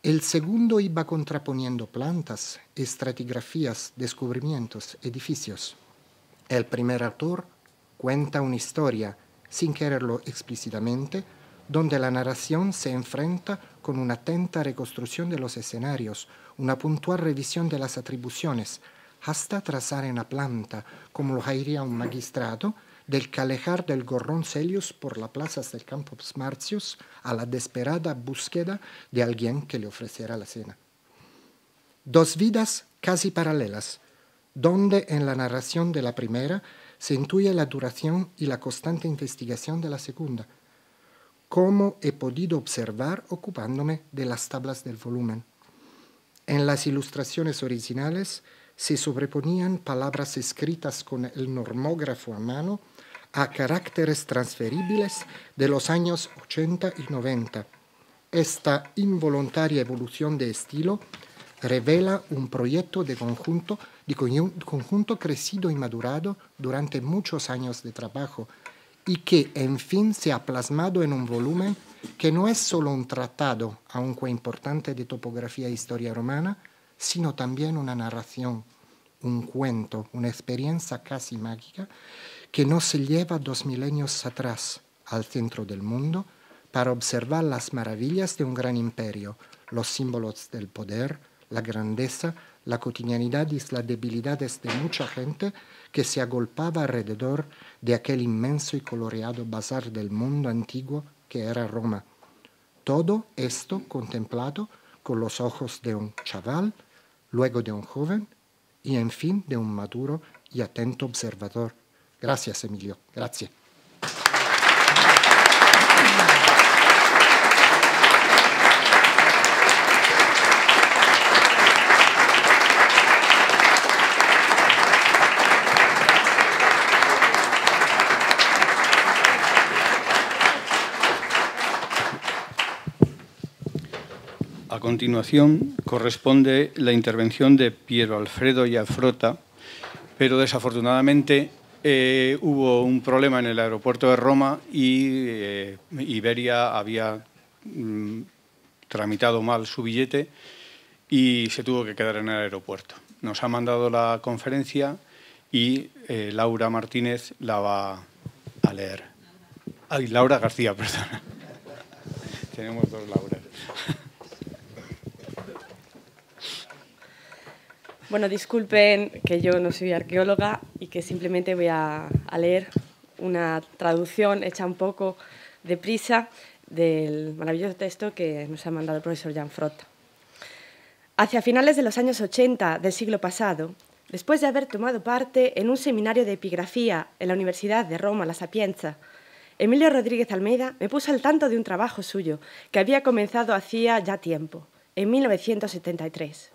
el segundo iba contraponiendo plantas, estratigrafías, descubrimientos, edificios. El primer autor cuenta una historia, sin quererlo explícitamente, donde la narración se enfrenta con una atenta reconstrucción de los escenarios, una puntual revisión de las atribuciones, hasta trazar en la planta, como lo haría un magistrado, del calejar del Gorrón Celius por las plazas del Campus Martius a la desesperada búsqueda de alguien que le ofreciera la cena. Dos vidas casi paralelas, donde en la narración de la primera se intuye la duración y la constante investigación de la segunda, como he podido observar ocupándome de las tablas del volumen. En las ilustraciones originales se sobreponían palabras escritas con el normógrafo a mano a caracteres transferibles de los años 80 y 90. Esta involuntaria evolución de estilo revela un proyecto de conjunto crecido y madurado durante muchos años de trabajo y que, en fin, se ha plasmado en un volumen que no es solo un tratado, aunque importante, de topografía e historia romana, sino también una narración, un cuento, una experiencia casi mágica que nos lleva 2 milenios atrás, al centro del mundo, para observar las maravillas de un gran imperio, los símbolos del poder, la grandeza, la cotidianidad y las debilidades de mucha gente que se agolpaba alrededor de aquel inmenso y coloreado bazar del mundo antiguo que era Roma. Todo esto contemplado con los ojos de un chaval, luego de un joven y, en fin, de un maduro y atento observador. Gracias, Emilio. Gracias. A continuación corresponde la intervención de Piero Alfredo Iafrota, pero desafortunadamente hubo un problema en el aeropuerto de Roma y Iberia había tramitado mal su billete y se tuvo que quedar en el aeropuerto. Nos ha mandado la conferencia y Laura Martínez la va a leer. Ay, Laura García, perdona. Tenemos dos Lauras. Bueno, disculpen que yo no soy arqueóloga y que simplemente voy a leer una traducción hecha un poco deprisa del maravilloso texto que nos ha mandado el profesor Iafrota. Hacia finales de los años 80 del siglo pasado, después de haber tomado parte en un seminario de epigrafía en la Universidad de Roma, La Sapienza, Emilio Rodríguez Almeida me puso al tanto de un trabajo suyo que había comenzado hacía ya tiempo, en 1973.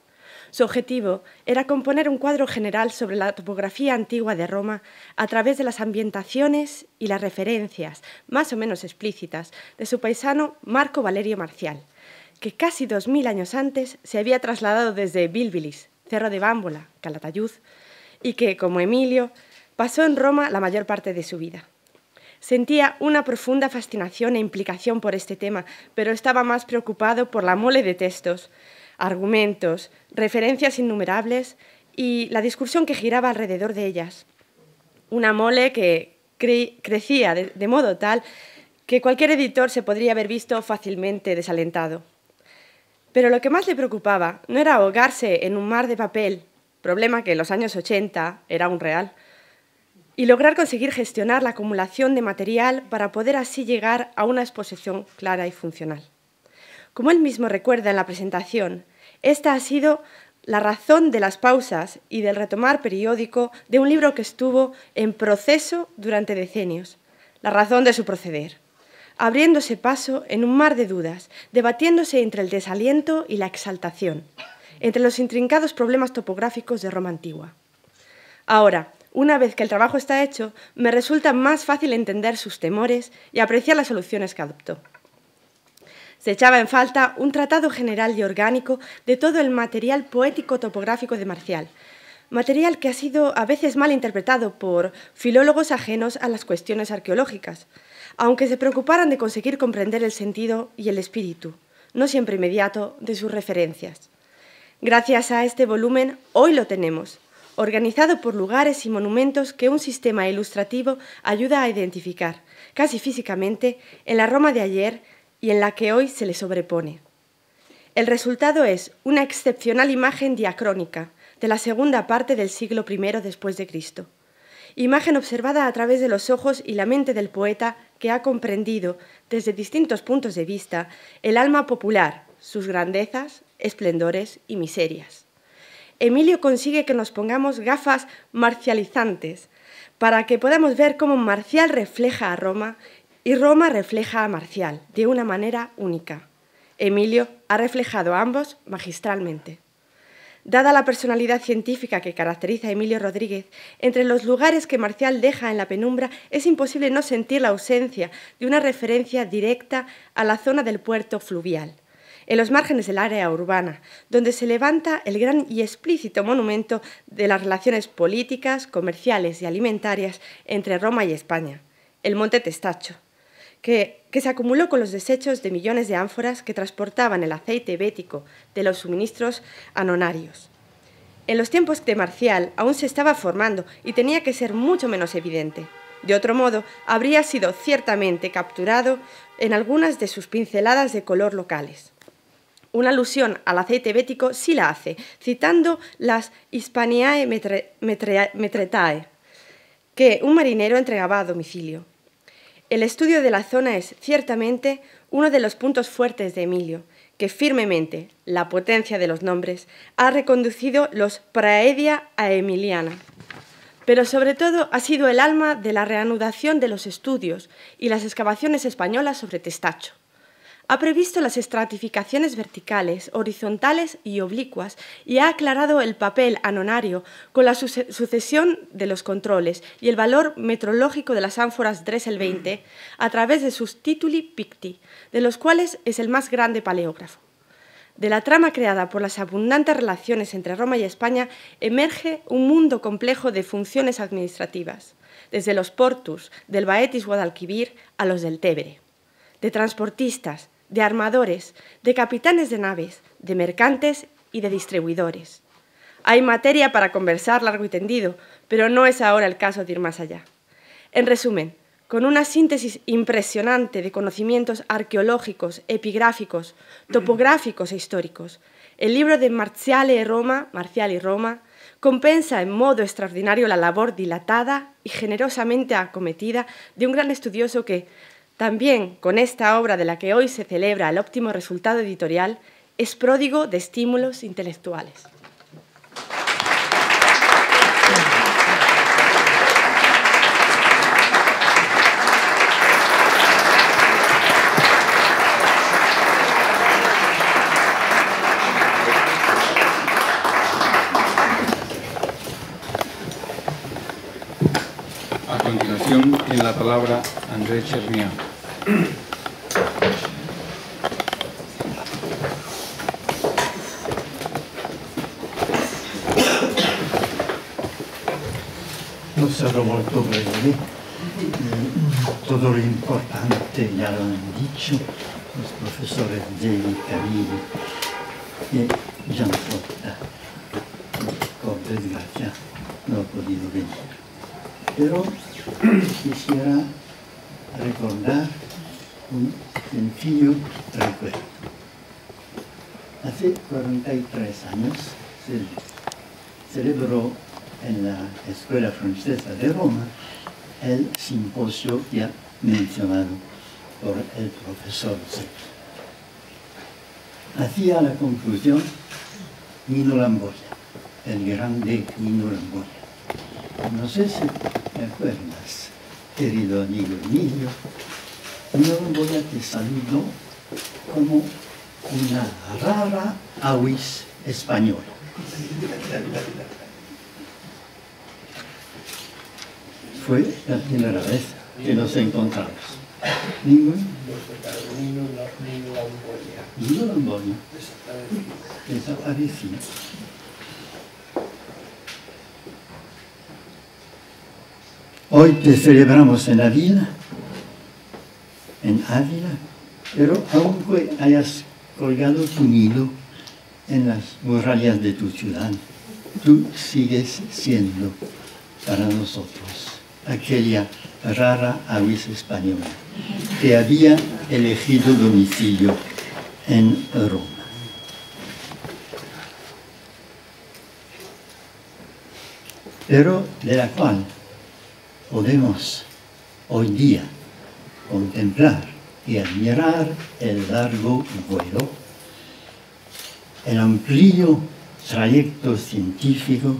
Su objetivo era componer un cuadro general sobre la topografía antigua de Roma a través de las ambientaciones y las referencias, más o menos explícitas, de su paisano Marco Valerio Marcial, que casi 2000 años antes se había trasladado desde Bilbilis, Cerro de Bámbola, Calatayud, y que, como Emilio, pasó en Roma la mayor parte de su vida. Sentía una profunda fascinación e implicación por este tema, pero estaba más preocupado por la mole de textos, argumentos, referencias innumerables y la discusión que giraba alrededor de ellas. Una mole que crecía de modo tal que cualquier editor se podría haber visto fácilmente desalentado. Pero lo que más le preocupaba no era ahogarse en un mar de papel, problema que en los años 80 era un real, y lograr conseguir gestionar la acumulación de material para poder así llegar a una exposición clara y funcional. Como él mismo recuerda en la presentación, esta ha sido la razón de las pausas y del retomar periódico de un libro que estuvo en proceso durante decenios, la razón de su proceder, abriéndose paso en un mar de dudas, debatiéndose entre el desaliento y la exaltación, entre los intrincados problemas topográficos de Roma antigua. Ahora, una vez que el trabajo está hecho, me resulta más fácil entender sus temores y apreciar las soluciones que adoptó. Se echaba en falta un tratado general y orgánico de todo el material poético-topográfico de Marcial, material que ha sido a veces mal interpretado por filólogos ajenos a las cuestiones arqueológicas, aunque se preocuparan de conseguir comprender el sentido y el espíritu, no siempre inmediato, de sus referencias. Gracias a este volumen, hoy lo tenemos, organizado por lugares y monumentos que un sistema ilustrativo ayuda a identificar, casi físicamente, en la Roma de ayer y en la que hoy se le sobrepone. El resultado es una excepcional imagen diacrónica de la segunda parte del siglo I después de Cristo. Imagen observada a través de los ojos y la mente del poeta que ha comprendido, desde distintos puntos de vista, el alma popular, sus grandezas, esplendores y miserias. Emilio consigue que nos pongamos gafas marcializantes para que podamos ver cómo Marcial refleja a Roma y Roma refleja a Marcial de una manera única. Emilio ha reflejado a ambos magistralmente. Dada la personalidad científica que caracteriza a Emilio Rodríguez, entre los lugares que Marcial deja en la penumbra es imposible no sentir la ausencia de una referencia directa a la zona del puerto fluvial, en los márgenes del área urbana, donde se levanta el gran y explícito monumento de las relaciones políticas, comerciales y alimentarias entre Roma y España, el Monte Testacho, que se acumuló con los desechos de millones de ánforas que transportaban el aceite bético de los suministros anonarios. En los tiempos de Marcial aún se estaba formando y tenía que ser mucho menos evidente. De otro modo, habría sido ciertamente capturado en algunas de sus pinceladas de color locales. una alusión al aceite bético sí la hace, citando las Hispaniae Metretae, que un marinero entregaba a domicilio. El estudio de la zona es, ciertamente, uno de los puntos fuertes de Emilio, que firmemente, la potencia de los nombres, ha reconducido los Praedia a Emiliana. Pero sobre todo ha sido el alma de la reanudación de los estudios y las excavaciones españolas sobre Testacho. Ha previsto las estratificaciones verticales, horizontales y oblicuas y ha aclarado el papel anonario con la sucesión de los controles y el valor metrológico de las ánforas Dressel 20 a través de sus tituli picti, de los cuales es el más grande paleógrafo. De la trama creada por las abundantes relaciones entre Roma y España emerge un mundo complejo de funciones administrativas, desde los portus del Baetis Guadalquivir a los del Tévere, de transportistas, de armadores, de capitanes de naves, de mercantes y de distribuidores. Hay materia para conversar largo y tendido, pero no es ahora el caso de ir más allá. En resumen, con una síntesis impresionante de conocimientos arqueológicos, epigráficos, topográficos e históricos, el libro de Marcial y Roma compensa en modo extraordinario la labor dilatada y generosamente acometida de un gran estudioso que, también con esta obra de la que hoy se celebra el óptimo resultado editorial, es pródigo de estímulos intelectuales. A continuación, tiene la palabra André Chernian. Non sarò molto breve, tutto l'importante ya lo han dicho los profesores David Camilli y Jean Fotta. Por desgracia no ha podido venir. Pero quisiera recordar un sencillo recuerdo. Hace 43 años se celebró en la Escuela Francesa de Roma el simposio ya mencionado por el profesor Zek. Hacía la conclusión Nino Lamboya, el grande Nino Lamboya. No sé si me acuerdas, querido amigo Emilio, Nino Lamboya te saludó como una rara avis española. Fue la primera vez que nos encontramos. ¿Ningún? Nino Lamboya desapareció. Hoy te celebramos en Ávila, pero aunque hayas colgado tu nido en las murallas de tu ciudad, tú sigues siendo para nosotros aquella rara avis española que había elegido domicilio en Roma. Pero de la cual podemos hoy día contemplar y admirar el largo vuelo, el amplio trayecto científico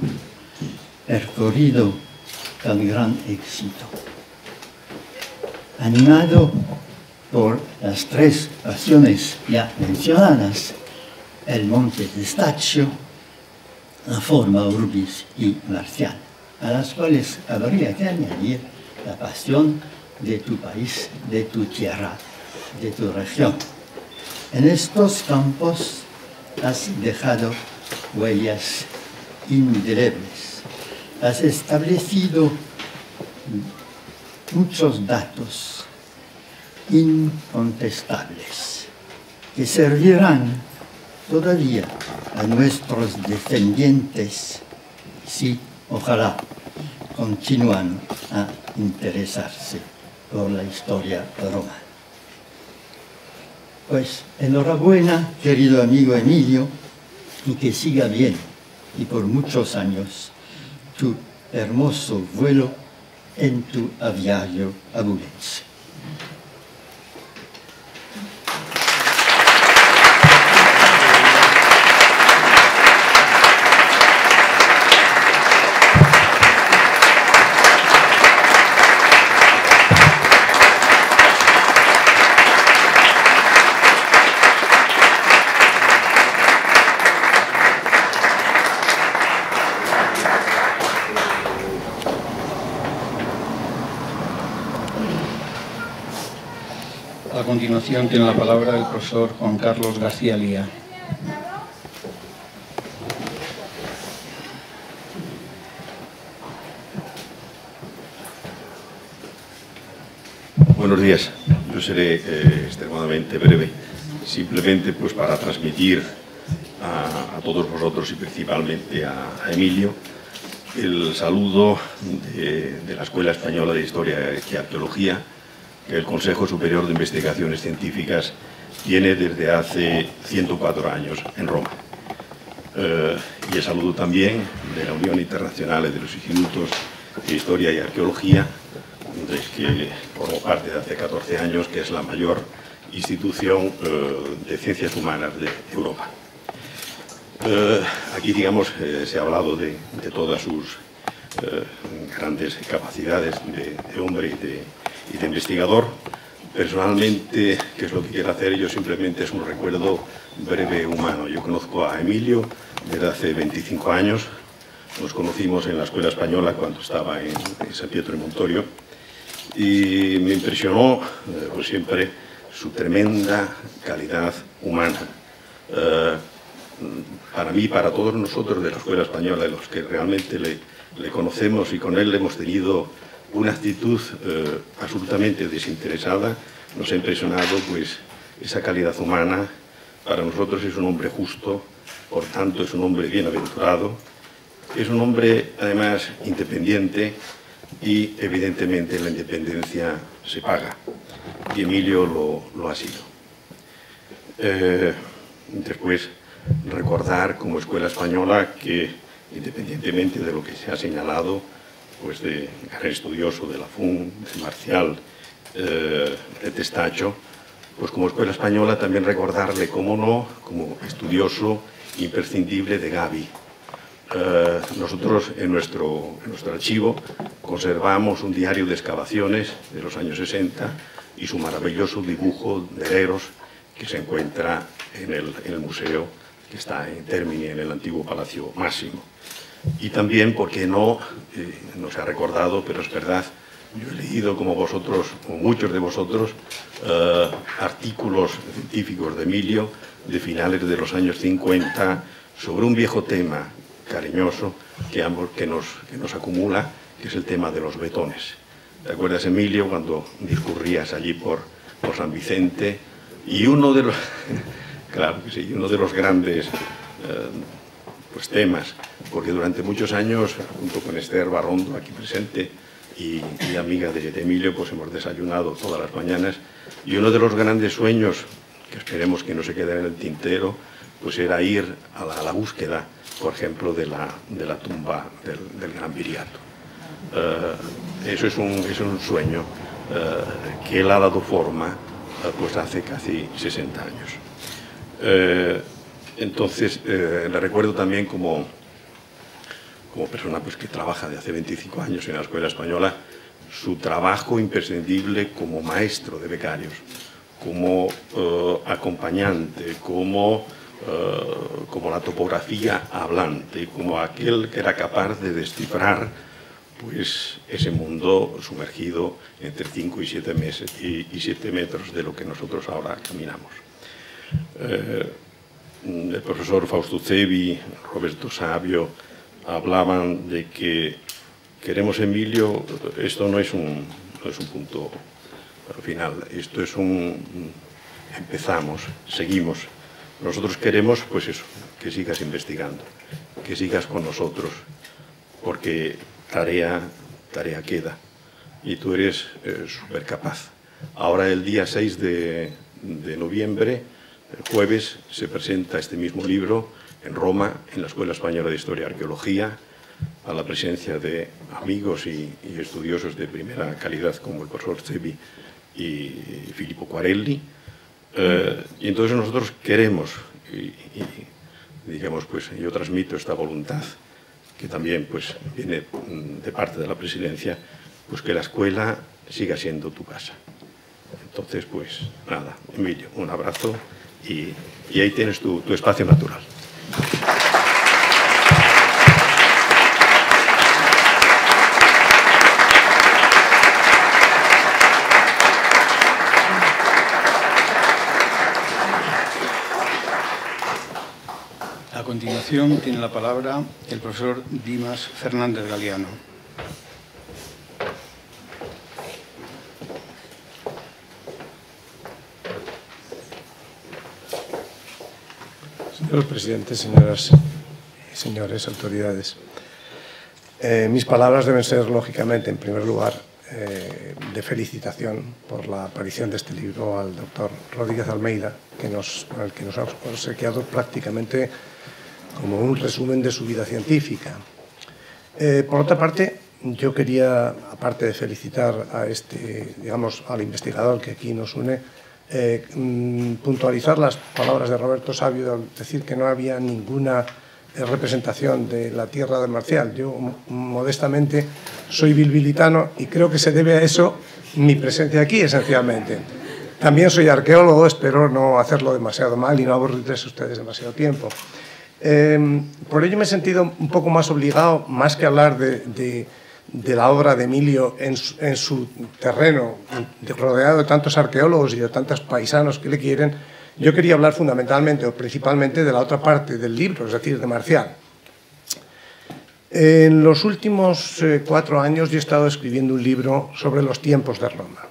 percorrido con gran éxito. Animado por las tres pasiones ya mencionadas, el monte Testacho, la forma urbis y marcial, a las cuales habría que añadir la pasión de tu país, de tu tierra, de tu región. En estos campos has dejado huellas indelebles, has establecido muchos datos incontestables que servirán todavía a nuestros descendientes si, ojalá, continúan a interesarse por la historia romana. Pues enhorabuena, querido amigo Emilio, y que siga bien, y por muchos años, tu hermoso vuelo en tu aviario abulense. A continuación tiene la palabra el profesor Juan Carlos García Lía. Buenos días. Yo seré extremadamente breve, simplemente pues para transmitir a todos vosotros y principalmente a Emilio el saludo de la Escuela Española de Historia y Arqueología que el Consejo Superior de Investigaciones Científicas tiene desde hace 104 años en Roma. Y el saludo también de la Unión Internacional de los Institutos de Historia y Arqueología, de que formo parte de hace 14 años, que es la mayor institución de ciencias humanas de Europa. Aquí, digamos, se ha hablado de todas sus grandes capacidades de hombre y de investigador. Personalmente, ¿qué es lo que quiero hacer? Yo simplemente es un recuerdo breve humano. Yo conozco a Emilio desde hace 25 años. Nos conocimos en la Escuela Española cuando estaba en San Pietro y Montorio. Y me impresionó, pues siempre, su tremenda calidad humana. Para mí, para todos nosotros de la Escuela Española, de los que realmente le conocemos y con él hemos tenido una actitud absolutamente desinteresada, nos ha impresionado pues esa calidad humana. Para nosotros es un hombre justo, por tanto es un hombre bienaventurado, es un hombre además independiente y evidentemente la independencia se paga, y Emilio lo ha sido. Después recordar como Escuela Española que independientemente de lo que se ha señalado, pues de gran estudioso de Lafont, de Marcial, de Testacho, pues como Escuela Española también recordarle, cómo no, como estudioso imprescindible de Gavi. Nosotros en nuestro archivo conservamos un diario de excavaciones de los años 60 y su maravilloso dibujo de Eros que se encuentra en el museo que está en Termini, en el antiguo Palacio Máximo. Y también, porque no se ha recordado, pero es verdad, yo he leído como vosotros, como muchos de vosotros, artículos científicos de Emilio de finales de los años 50 sobre un viejo tema cariñoso que nos acumula, que es el tema de los betones. ¿Te acuerdas, Emilio, cuando discurrías allí por San Vicente? Y uno de los, claro que sí, uno de los grandes pues temas, porque durante muchos años, junto con Esther Barrondo, aquí presente, y amiga de Emilio, pues hemos desayunado todas las mañanas, y uno de los grandes sueños, que esperemos que no se quede en el tintero, pues era ir a la búsqueda, por ejemplo, de la tumba del Gran Viriato. Eso es un sueño que él ha dado forma pues hace casi 60 años. Entonces, le recuerdo también como persona pues, que trabaja de hace 25 años en la Escuela Española, su trabajo imprescindible como maestro de becarios, como acompañante, como la topografía hablante, como aquel que era capaz de descifrar pues, ese mundo sumergido entre 5 y 7 meses y 7 metros de lo que nosotros ahora caminamos. El profesor Fausto Cevi, Roberto Sabio, hablaban de que queremos, Emilio, esto no es un punto final, esto es empezamos, seguimos. Nosotros queremos, pues eso, que sigas investigando, que sigas con nosotros, porque tarea queda, y tú eres súper capaz. Ahora el día 6 de de noviembre, el jueves, se presenta este mismo libro en Roma, en la Escuela Española de Historia y Arqueología, a la presencia de amigos y estudiosos de primera calidad como el profesor Cebi y Filippo Quarelli. Y entonces nosotros queremos, digamos, pues, yo transmito esta voluntad, que también pues, viene de parte de la presidencia, pues que la escuela siga siendo tu casa. Entonces, pues nada, Emilio, un abrazo y ahí tienes tu espacio natural. A continuación tiene la palabra el profesor Dimas Fernández Galiano. Señor presidente, señoras y señores, autoridades, mis palabras deben ser, lógicamente, en primer lugar, de felicitación por la aparición de este libro al doctor Rodríguez Almeida, al que nos ha obsequiado prácticamente como un resumen de su vida científica. Por otra parte, yo quería, aparte de felicitar a al investigador que aquí nos une, puntualizar las palabras de Roberto Savio al decir que no había ninguna representación de la tierra de Marcial. Yo, modestamente, soy bilbilitano y creo que se debe a eso mi presencia aquí, esencialmente. También soy arqueólogo, espero no hacerlo demasiado mal y no aburrirles a ustedes demasiado tiempo. Por ello me he sentido un poco más obligado, más que hablar de la obra de Emilio en su terreno, rodeado de tantos arqueólogos y de tantos paisanos que le quieren. Yo quería hablar fundamentalmente o principalmente de la otra parte del libro, es decir, de Marcial. En los últimos 4 años yo he estado escribiendo un libro sobre los tiempos de Roma.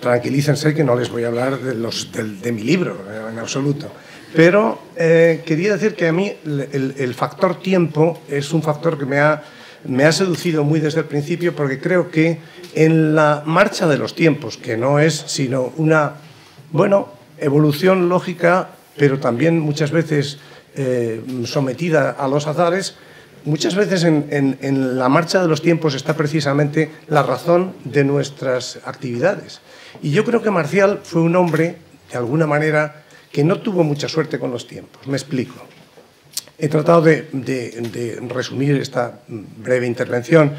Tranquilícense que no les voy a hablar de mi libro, en absoluto. Pero quería decir que a mí el factor tiempo es un factor que me ha seducido muy desde el principio, porque creo que en la marcha de los tiempos, que no es sino una evolución lógica, pero también muchas veces sometida a los azares, muchas veces en la marcha de los tiempos está precisamente la razón de nuestras actividades. Y yo creo que Marcial fue un hombre, de alguna manera, que no tuvo mucha suerte con los tiempos. Me explico. He tratado de resumir esta breve intervención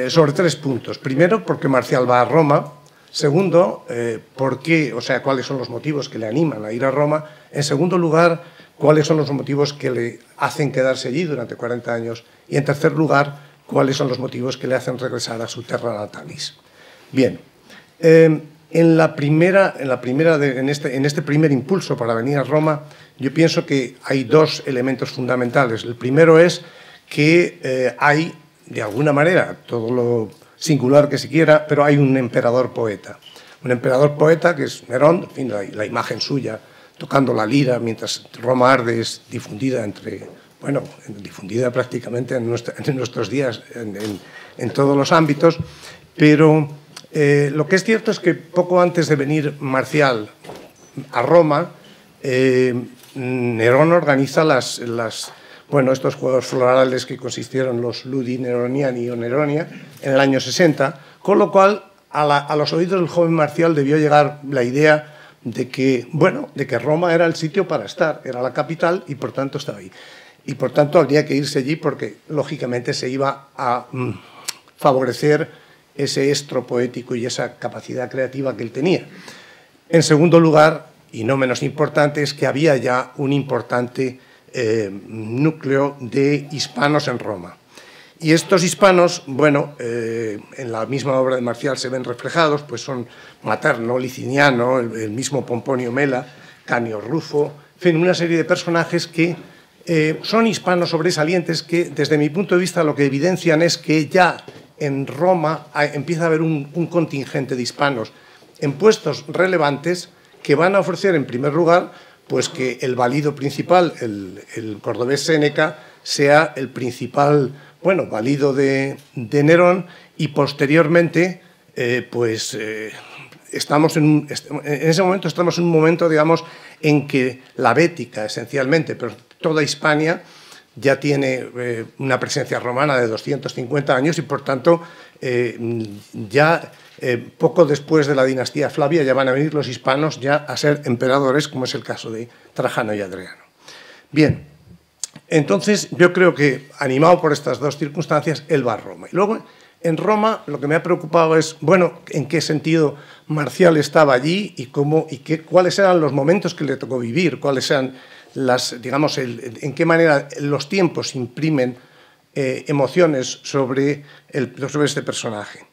sobre 3 puntos. Primero, porque Marcial va a Roma. Segundo, cuáles son los motivos que le animan a ir a Roma. En segundo lugar, cuáles son los motivos que le hacen quedarse allí durante 40 años. Y en tercer lugar, cuáles son los motivos que le hacen regresar a su terra natalis. Bien. En este primer impulso para venir a Roma, yo pienso que hay 2 elementos fundamentales. El primero es que hay, de alguna manera, todo lo singular que se quiera, pero hay un emperador poeta. Un emperador poeta que es Nerón, en fin, la imagen suya tocando la lira mientras Roma arde es difundida difundida prácticamente en nuestros días en todos los ámbitos, pero lo que es cierto es que poco antes de venir Marcial a Roma, Nerón organiza estos juegos florales que consistieron los Ludi Neroniani o Neronia en el año 60, con lo cual a los oídos del joven Marcial debió llegar la idea de que Roma era el sitio para estar, era la capital y por tanto estaba ahí. Y por tanto habría que irse allí porque lógicamente se iba a favorecer ese estro poético y esa capacidad creativa que él tenía. En segundo lugar, y no menos importante, es que había ya un importante núcleo de hispanos en Roma. Y estos hispanos, en la misma obra de Marcial se ven reflejados, pues son Materno, Liciniano, el mismo Pomponio Mela, Canio Rufo, en fin, una serie de personajes que son hispanos sobresalientes que, desde mi punto de vista, lo que evidencian es que ya en Roma empieza a haber un contingente de hispanos en puestos relevantes que van a ofrecer, en primer lugar, pues que el valido principal, el cordobés Séneca, sea el principal valido de Nerón y posteriormente en ese momento estamos en un momento, digamos, en que la bética, esencialmente, pero toda Hispania ya tiene una presencia romana de 250 años y, por tanto, poco después de la dinastía Flavia ya van a venir los hispanos ya a ser emperadores, como es el caso de Trajano y Adriano. Bien, entonces yo creo que, animado por estas dos circunstancias, él va a Roma. Y luego, en Roma, lo que me ha preocupado es, bueno, en qué sentido Marcial estaba allí y cuáles eran los momentos que le tocó vivir, cuáles eran digamos, en qué manera los tiempos imprimen emociones sobre este personaje.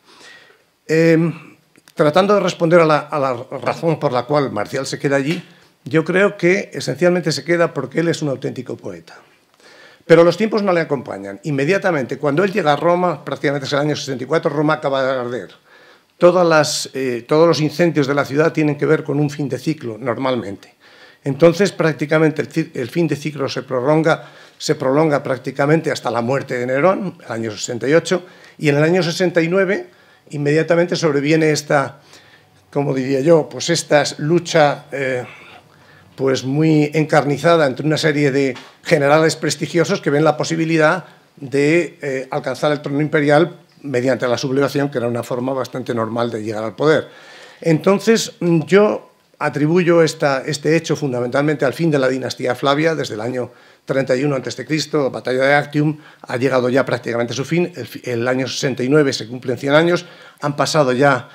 Tratando de responder a la razón por la cual Marcial se queda allí, yo creo que esencialmente se queda porque él es un auténtico poeta. Pero los tiempos no le acompañan. Inmediatamente, cuando él llega a Roma, prácticamente es el año 64, Roma acaba de arder. Todos los incendios de la ciudad tienen que ver con un fin de ciclo, normalmente. Entonces, prácticamente el fin de ciclo se prolonga prácticamente hasta la muerte de Nerón, el año 68, y en el año 69 inmediatamente sobreviene esta, como diría yo, pues esta lucha pues muy encarnizada entre una serie de generales prestigiosos que ven la posibilidad de alcanzar el trono imperial mediante la sublevación, que era una forma bastante normal de llegar al poder. Entonces, yo atribuyo este hecho fundamentalmente al fin de la dinastía Flavia, desde el año 31 a.C., la batalla de Actium ha llegado ya prácticamente a su fin, el año 69 se cumplen 100 años, han pasado ya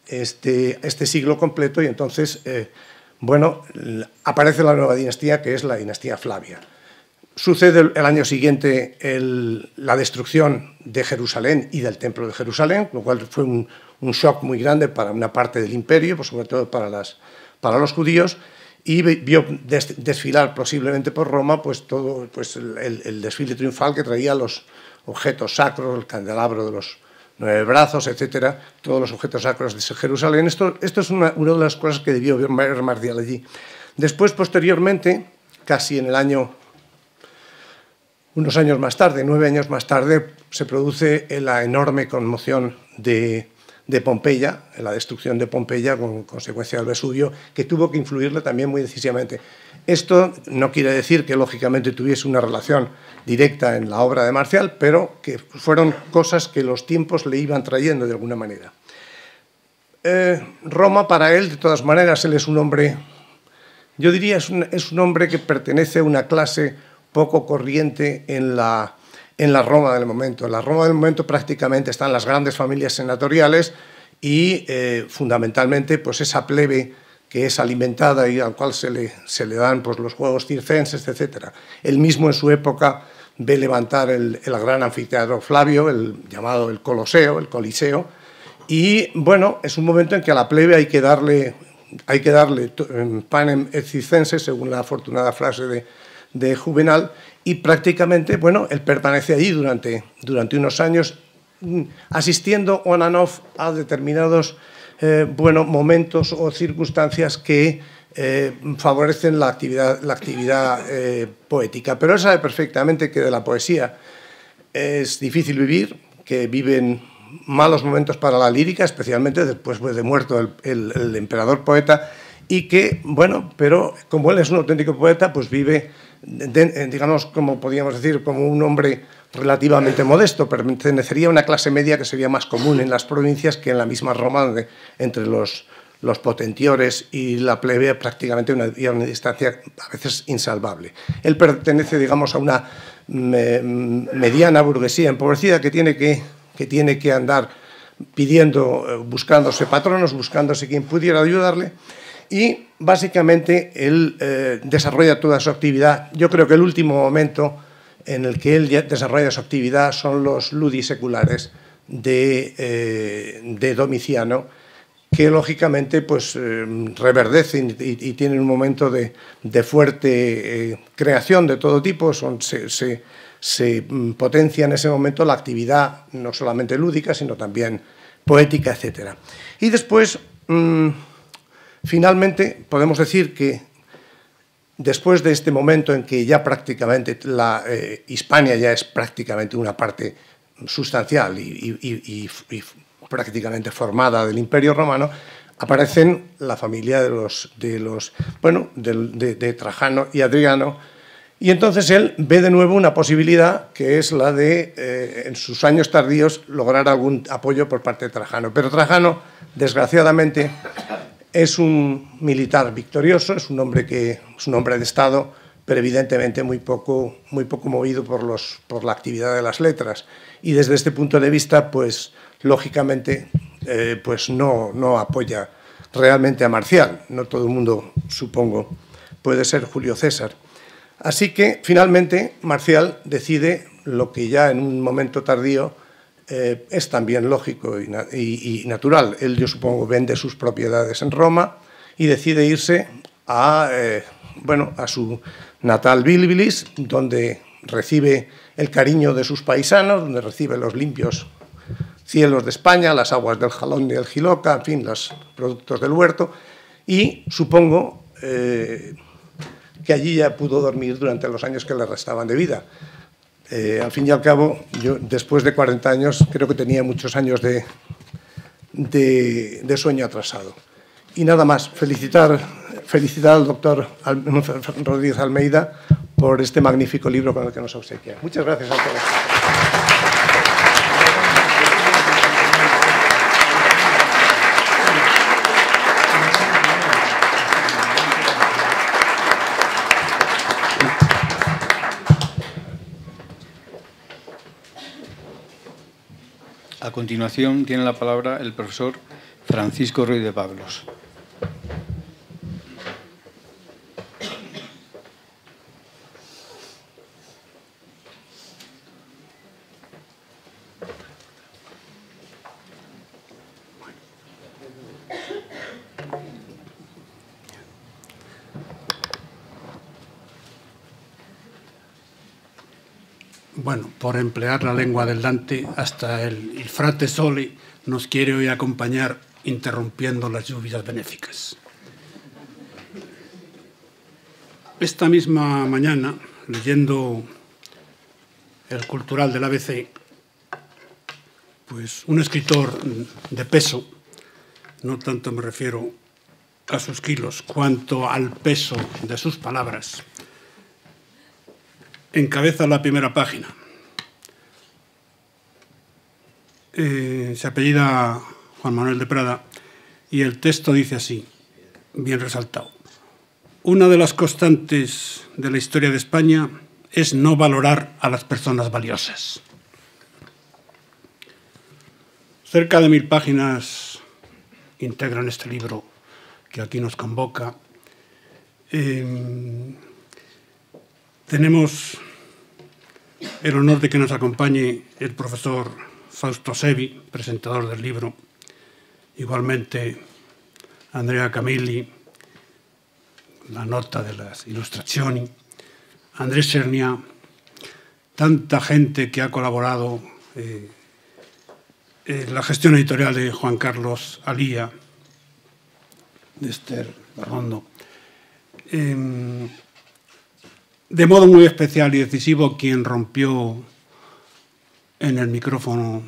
este siglo completo y entonces, bueno, aparece la nueva dinastía, que es la dinastía Flavia. Sucede el año siguiente la destrucción de Jerusalén y del Templo de Jerusalén, lo cual fue un shock muy grande para una parte del imperio, pues sobre todo para los judíos, y vio desfilar posiblemente por Roma pues todo el desfile triunfal que traía los objetos sacros, el candelabro de los 9 brazos, etcétera, todos los objetos sacros de Jerusalén. Esto es una de las cosas que debió ver Marcial allí. Después, posteriormente, casi en el año, unos años más tarde, 9 años más tarde, se produce la enorme conmoción de Pompeya, la destrucción de Pompeya con consecuencia del Vesubio, que tuvo que influirle también muy decisivamente. Esto no quiere decir que lógicamente tuviese una relación directa en la obra de Marcial, pero que fueron cosas que los tiempos le iban trayendo de alguna manera. Roma, para él, de todas maneras, él es un hombre, yo diría, es un hombre que pertenece a una clase poco corriente en la Roma del momento. En la Roma del momento prácticamente están las grandes familias senatoriales y fundamentalmente pues esa plebe que es alimentada y al cual se le dan pues, los juegos circenses, etc. Él mismo en su época ve levantar el gran anfiteatro Flavio, llamado el Coloseo, el Coliseo, y bueno, es un momento en que a la plebe hay que darle panem et circenses, según la afortunada frase de Juvenal, y prácticamente, bueno, él permanece allí durante unos años, asistiendo on and off a determinados momentos o circunstancias que favorecen la actividad poética. Pero él sabe perfectamente que de la poesía es difícil vivir, que viven malos momentos para la lírica, especialmente después de muerto el emperador poeta, y que, bueno, pero como él es un auténtico poeta, pues vive, digamos, como podríamos decir, como un hombre relativamente modesto, pertenecería a una clase media que sería más común en las provincias que en la misma Roma, donde entre los potentiores y la plebe prácticamente una distancia a veces insalvable. Él pertenece, digamos, a una mediana burguesía empobrecida que tiene que andar pidiendo, buscándose patronos, buscándose quien pudiera ayudarle, y básicamente él desarrolla toda su actividad. Yo creo que el último momento en el que él desarrolla su actividad son los ludi seculares de Domiciano, que lógicamente pues, reverdecen y tienen un momento de fuerte creación de todo tipo. Se potencia en ese momento la actividad no solamente lúdica, sino también poética, etc. Y después, finalmente, podemos decir que después de este momento en que ya prácticamente la Hispania ya es prácticamente una parte sustancial y prácticamente formada del Imperio Romano, aparecen la familia de Trajano y Adriano, y entonces él ve de nuevo una posibilidad que es la de, en sus años tardíos, lograr algún apoyo por parte de Trajano. Pero Trajano, desgraciadamente, es un militar victorioso, es un hombre de Estado, pero evidentemente muy poco movido por la actividad de las letras. Y desde este punto de vista, pues, lógicamente, pues no apoya realmente a Marcial. No todo el mundo, supongo, puede ser Julio César. Así que, finalmente, Marcial decide lo que ya en un momento tardío es también lógico y natural. Él, yo supongo, vende sus propiedades en Roma y decide irse a su natal Bilibilis, donde recibe el cariño de sus paisanos, donde recibe los limpios cielos de España, las aguas del Jalón y el Jiloca, en fin, los productos del huerto, y supongo que allí ya pudo dormir durante los años que le restaban de vida. Al fin y al cabo, yo después de 40 años creo que tenía muchos años de sueño atrasado. Y nada más, felicitar al doctor Rodríguez Almeida por este magnífico libro con el que nos obsequia. Muchas gracias a todos. A continuación tiene la palabra el profesor Francisco Ruiz de Pablos. Bueno, por emplear la lengua del Dante, hasta el frate Sole nos quiere hoy acompañar interrumpiendo las lluvias benéficas. Esta misma mañana, leyendo el Cultural del ABC, pues un escritor de peso, no tanto me refiero a sus kilos, cuanto al peso de sus palabras, encabeza la primera página. Se apellida Juan Manuel de Prada y el texto dice así, bien resaltado: una de las constantes de la historia de España es no valorar a las personas valiosas. Cerca de 1000 páginas integran este libro que aquí nos convoca. Tenemos el honor de que nos acompañe el profesor Fausto Sevi, presentador del libro, igualmente Andrea Camilli, la nota de las Illustrazioni, Andrés Cernia, tanta gente que ha colaborado en la gestión editorial de Juan Carlos Alía, de Esther Barrondo. De modo muy especial y decisivo, quien rompió en el micrófono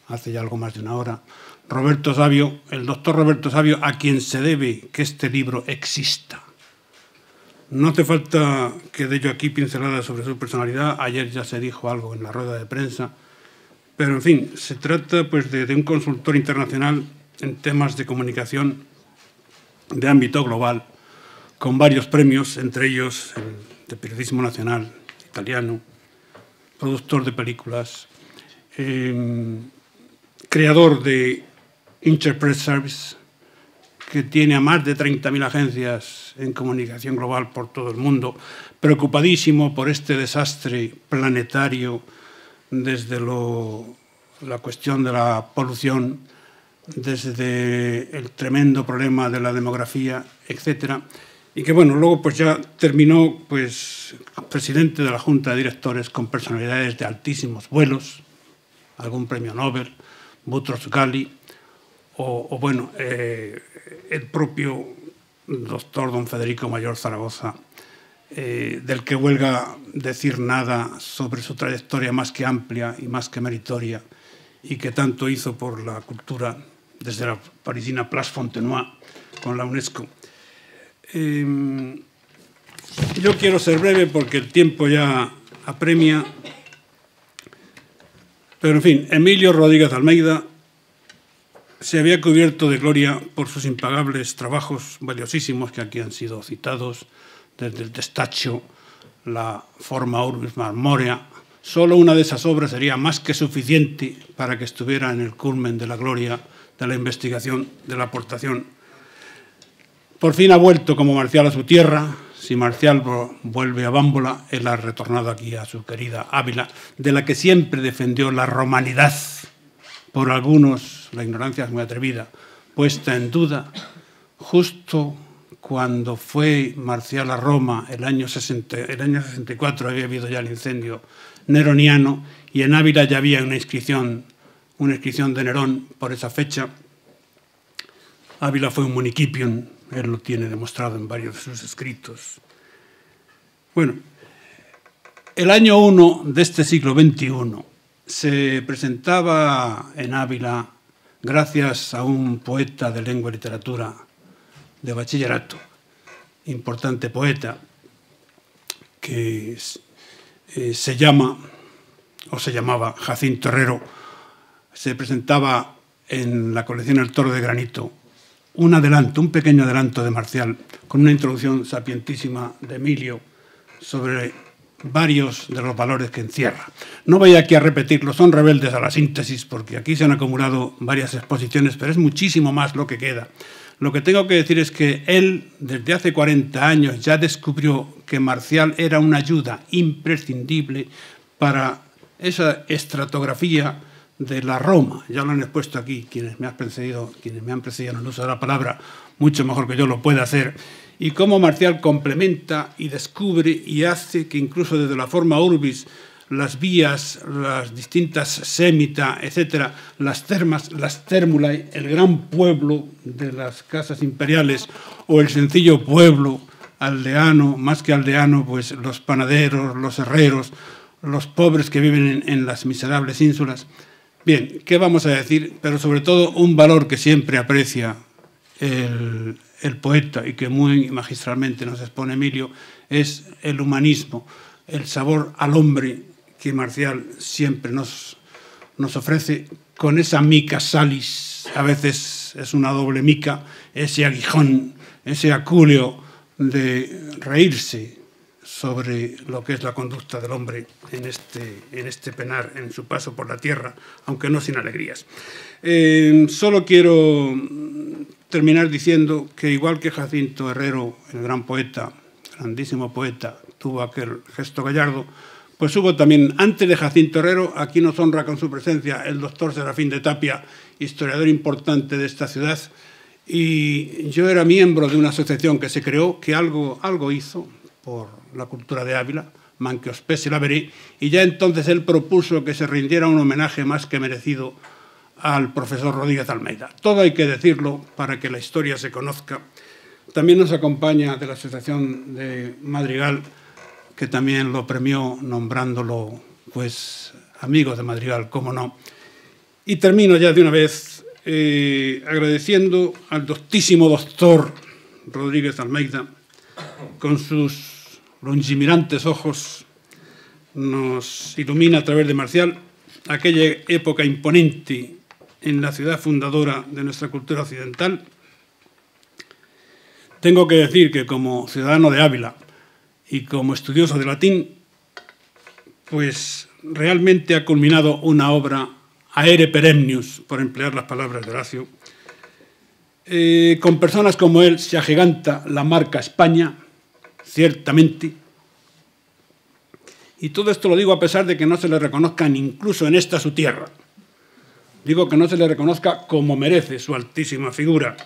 hace ya algo más de una hora, Roberto Savio, el doctor Roberto Savio, a quien se debe que este libro exista. No hace falta que dé yo aquí pinceladas sobre su personalidad, ayer ya se dijo algo en la rueda de prensa, pero en fin, se trata pues de un consultor internacional en temas de comunicación de ámbito global, con varios premios, entre ellos el de periodismo nacional italiano, productor de películas, creador de Interpress Service, que tiene a más de 30.000 agencias en comunicación global por todo el mundo, preocupadísimo por este desastre planetario desde la cuestión de la polución, desde el tremendo problema de la demografía, etcétera, y que bueno, luego pues ya terminó pues presidente de la Junta de Directores con personalidades de altísimos vuelos, algún premio Nobel, Boutros Ghali, o bueno, el propio doctor don Federico Mayor Zaragoza, del que huelga decir nada sobre su trayectoria más que amplia y más que meritoria, y que tanto hizo por la cultura desde la parisina Place Fontenoy con la UNESCO. Yo quiero ser breve porque el tiempo ya apremia, pero en fin, Emilio Rodríguez Almeida se había cubierto de gloria por sus impagables trabajos valiosísimos que aquí han sido citados, desde el Testaccio, la Forma Urbis Marmorea. Solo una de esas obras sería más que suficiente para que estuviera en el culmen de la gloria de la investigación, de la aportación. Por fin ha vuelto como Marcial a su tierra. Si Marcial vuelve a Bámbola, él ha retornado aquí a su querida Ávila, de la que siempre defendió la romanidad. Por algunos, la ignorancia es muy atrevida, puesta en duda, justo cuando fue Marcial a Roma, el año 64 había habido ya el incendio neroniano, y en Ávila ya había una inscripción de Nerón por esa fecha. Ávila fue un municipium, él lo tiene demostrado en varios de sus escritos. Bueno, el año 1 de este siglo XXI se presentaba en Ávila, gracias a un poeta de lengua y literatura de bachillerato, importante poeta, que se llamaba Jacinto Herrero. Se presentaba en la colección El Toro de Granito un pequeño adelanto de Marcial, con una introducción sapientísima de Emilio sobre varios de los valores que encierra. No voy aquí a repetirlo, son rebeldes a la síntesis, porque aquí se han acumulado varias exposiciones, pero es muchísimo más lo que queda. Lo que tengo que decir es que él, desde hace 40 años, ya descubrió que Marcial era una ayuda imprescindible para esa estratografía de la Roma. Ya lo han expuesto aquí quienes me han precedido en el uso de la palabra, mucho mejor que yo lo pueda hacer, y cómo Marcial complementa y descubre y hace que incluso desde la Forma Urbis, las vías, las distintas semita, etcétera, las termas, las térmulae, el gran pueblo de las casas imperiales o el sencillo pueblo aldeano, más que aldeano, pues los panaderos, los herreros, los pobres que viven en las miserables ínsulas. Bien, ¿qué vamos a decir? Pero sobre todo un valor que siempre aprecia el poeta y que muy magistralmente nos expone Emilio es el humanismo, el sabor al hombre que Marcial siempre nos ofrece con esa mica salis, a veces es una doble mica, ese aguijón, ese aculeo de reírse sobre lo que es la conducta del hombre en este penar, en su paso por la tierra, aunque no sin alegrías. Solo quiero terminar diciendo que igual que Jacinto Herrero, el gran poeta, grandísimo poeta, tuvo aquel gesto gallardo, pues hubo también, antes de Jacinto Herrero, aquí nos honra con su presencia el doctor Serafín de Tapia, historiador importante de esta ciudad, y yo era miembro de una asociación que se creó, que algo hizo por la cultura de Ávila, manque os pese la veré, y ya entonces él propuso que se rindiera un homenaje más que merecido al profesor Rodríguez Almeida. Todo hay que decirlo para que la historia se conozca. También nos acompaña de la Asociación de Madrigal, que también lo premió nombrándolo, pues, amigo de Madrigal, cómo no. Y termino ya de una vez agradeciendo al doctísimo doctor Rodríguez Almeida, con sus longimirantes ojos, nos ilumina a través de Marcial aquella época imponente en la ciudad fundadora de nuestra cultura occidental. Tengo que decir que como ciudadano de Ávila y como estudioso de latín, pues realmente ha culminado una obra aere peremnius, por emplear las palabras de Horacio. Con personas como él se agiganta la marca España, ciertamente. Y todo esto lo digo a pesar de que no se le reconozcan incluso en esta su tierra. Digo que no se le reconozca como merece su altísima figura.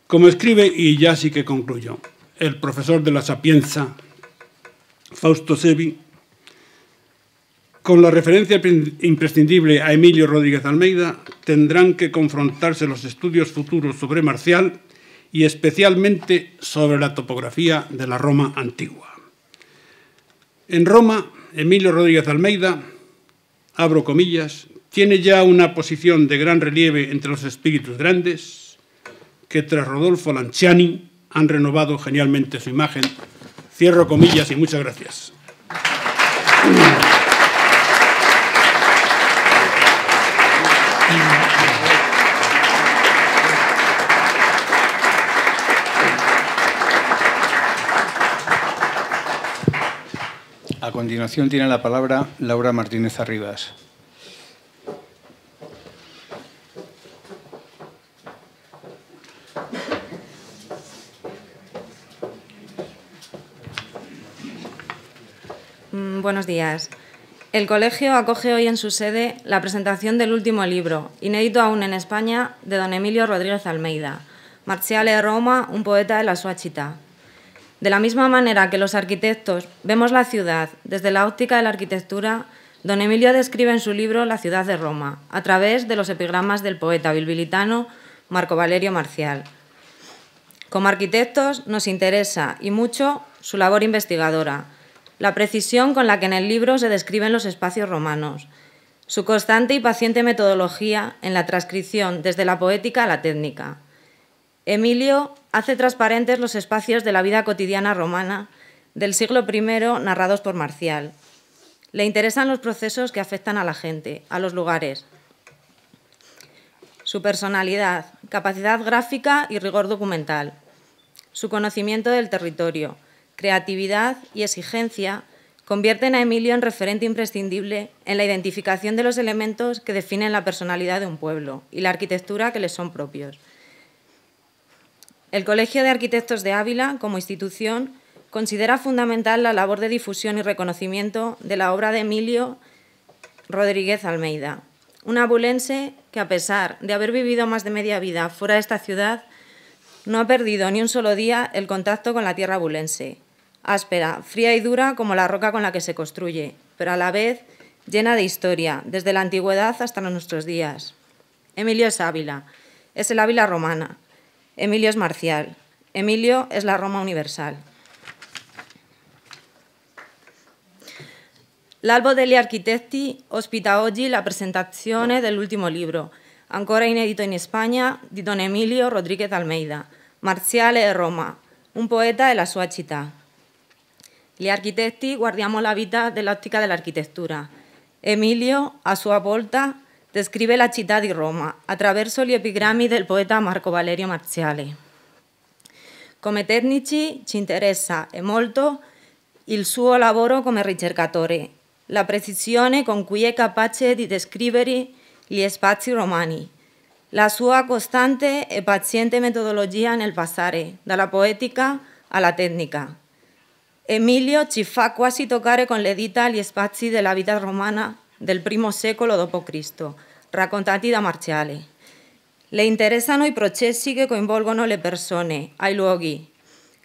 Como escribe, y ya sí que concluyo, el profesor de la Sapienza, Fausto Sevi, con la referencia imprescindible a Emilio Rodríguez Almeida, tendrán que confrontarse los estudios futuros sobre Marcial y especialmente sobre la topografía de la Roma antigua. En Roma, Emilio Rodríguez Almeida, abro comillas, tiene ya una posición de gran relieve entre los espíritus grandes que tras Rodolfo Lanciani han renovado genialmente su imagen. Cierro comillas y muchas gracias. A continuación tiene la palabra Laura Martínez Arribas. Buenos días. El colegio acoge hoy en su sede la presentación del último libro, inédito aún en España, de don Emilio Rodríguez Almeida, Marziale de Roma, un poeta de la sua città. De la misma manera que los arquitectos vemos la ciudad desde la óptica de la arquitectura, don Emilio describe en su libro la ciudad de Roma, a través de los epigramas del poeta bilbilitano Marco Valerio Marcial. Como arquitectos nos interesa, y mucho, su labor investigadora, la precisión con la que en el libro se describen los espacios romanos, su constante y paciente metodología en la transcripción desde la poética a la técnica. Emilio hace transparentes los espacios de la vida cotidiana romana del siglo I narrados por Marcial. Le interesan los procesos que afectan a la gente, a los lugares. Su personalidad, capacidad gráfica y rigor documental. Su conocimiento del territorio, creatividad y exigencia convierten a Emilio en referente imprescindible en la identificación de los elementos que definen la personalidad de un pueblo y la arquitectura que les son propios. El Colegio de Arquitectos de Ávila, como institución, considera fundamental la labor de difusión y reconocimiento de la obra de Emilio Rodríguez Almeida, un abulense que, a pesar de haber vivido más de media vida fuera de esta ciudad, no ha perdido ni un solo día el contacto con la tierra abulense, áspera, fría y dura como la roca con la que se construye, pero a la vez llena de historia, desde la antigüedad hasta nuestros días. Emilio es Ávila, es el Ávila romana. Emilio es Marcial. Emilio es la Roma universal. L'Albo degli Architetti ospita oggi la presentazione dell'ultimo libro, ancora inedito in Spagna, di don Emilio Rodríguez Almeida, Marziale e Roma, un poeta della sua città. Gli architetti guardiamo la vita dall'ottica dell'architettura. Emilio, a sua volta, descrive la città di Roma attraverso gli epigrammi del poeta Marco Valerio Marziale. Come tecnici ci interessa e molto il suo lavoro come ricercatore, la precisione con cui è capace di descrivere gli spazi romani, la sua costante e paziente metodologia nel passare dalla poetica alla tecnica. Emilio ci fa quasi toccare con le dita gli spazi della vita romana del I secolo d.C., raccontati da Marziale. Le interessano i processi che coinvolgono le persone, i luoghi,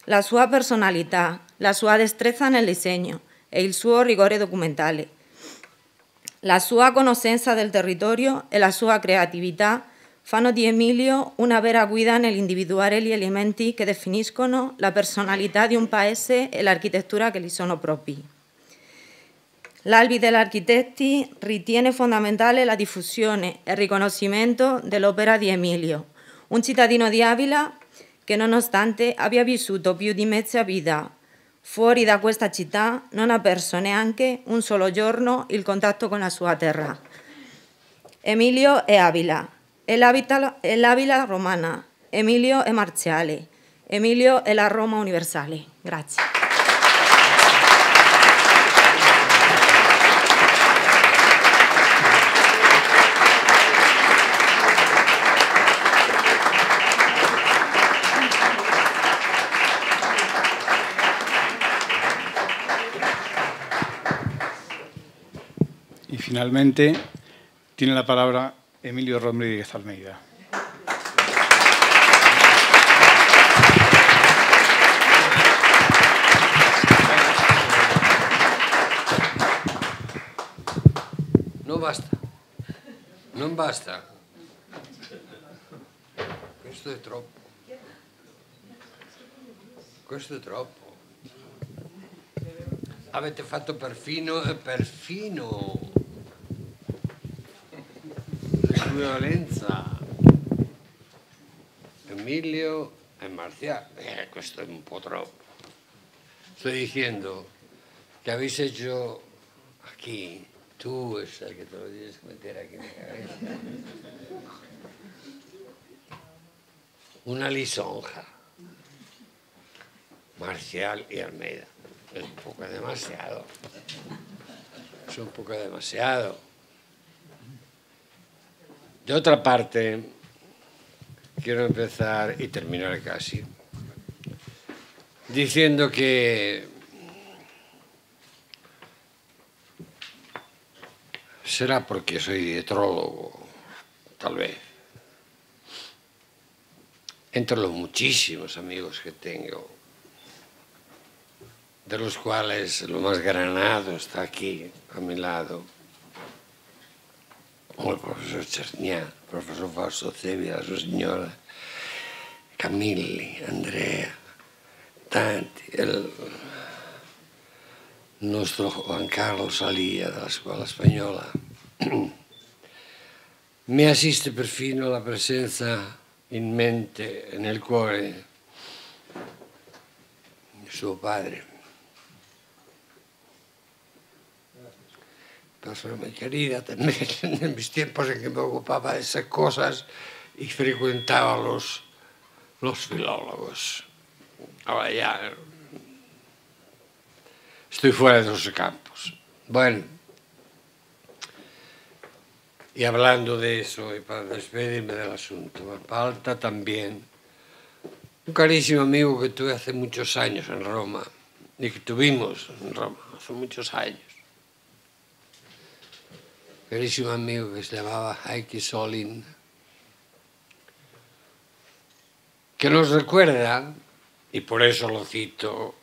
la sua personalità, la sua destrezza nel disegno e il suo rigore documentale. La sua conoscenza del territorio e la sua creatività fanno di Emilio una vera guida nell'individuare gli elementi che definiscono la personalità di un paese e l'architettura che gli sono propri. L'Albi degli Architetti ritiene fondamentale la diffusione e il riconoscimento dell'opera di Emilio, un cittadino di Ávila che, nonostante abbia vissuto più di mezza vita fuori da questa città, non ha perso neanche un solo giorno il contatto con la sua terra. Emilio è Ávila, è l'Ávila romana, Emilio è Marziale, Emilio è la Roma universale. Grazie. Y finalmente tiene la palabra Emilio Rodríguez Almeida. Non basta, non basta. Questo è troppo. Questo è troppo. Avete fatto perfino violenza. Emilio e Marcial. Questo è un po' troppo. Estoy diciendo que habéis hecho aquí, tú es el que te lo tienes que meter aquí en la cabeza, una lisonja. Marcial y Almeida. Es un poco demasiado. Es un poco demasiado. De otra parte, quiero empezar y terminar casi diciendo que será porque soy dietólogo, tal vez. Entre los muchísimos amigos que tengo, de los cuales lo más granado está aquí, a mi lado, como el profesor Chernià, el profesor Fausto Cevi, la sua signora Camilli, Andrea, tanti, el nostro Juan Carlos Salía della scuola spagnola. Mi assiste perfino la presenza in mente e nel cuore di suo padre. Persona muy querida también en mis tiempos en que me ocupaba de esas cosas y frecuentaba los filólogos. Ahora ya estoy fuera de los campos. Bueno, y hablando de eso, y para despedirme del asunto, me falta también un carísimo amigo que tuve hace muchos años en Roma, y que tuvimos en Roma hace muchos años. Carísimo amigo que se llamaba Heikki Solin, que nos recuerda, y por eso lo cito,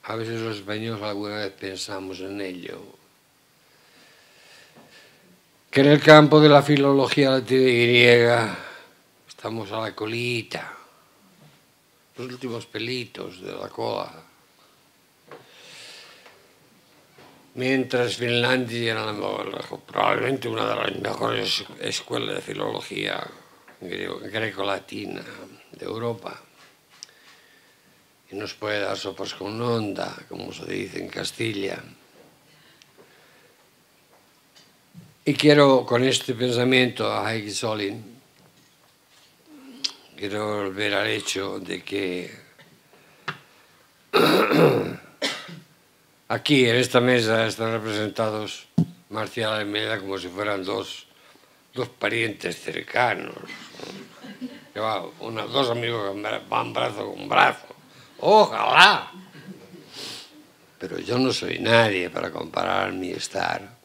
a veces los españoles alguna vez pensamos en ello, que en el campo de la filología latina y griega estamos a la colita, los últimos pelitos de la cola. Mientras Finlandia era probablemente una de las mejores escuelas de filología greco-latina de Europa. Y nos puede dar sopas con onda, como se dice en Castilla. Y quiero, con este pensamiento a Heikki Solin, quiero volver al hecho de que aquí, en esta mesa, están representados Marcial y Almeida como si fueran dos parientes cercanos. Dos amigos que van brazo con brazo. ¡Ojalá! Pero yo no soy nadie para comparar mi estar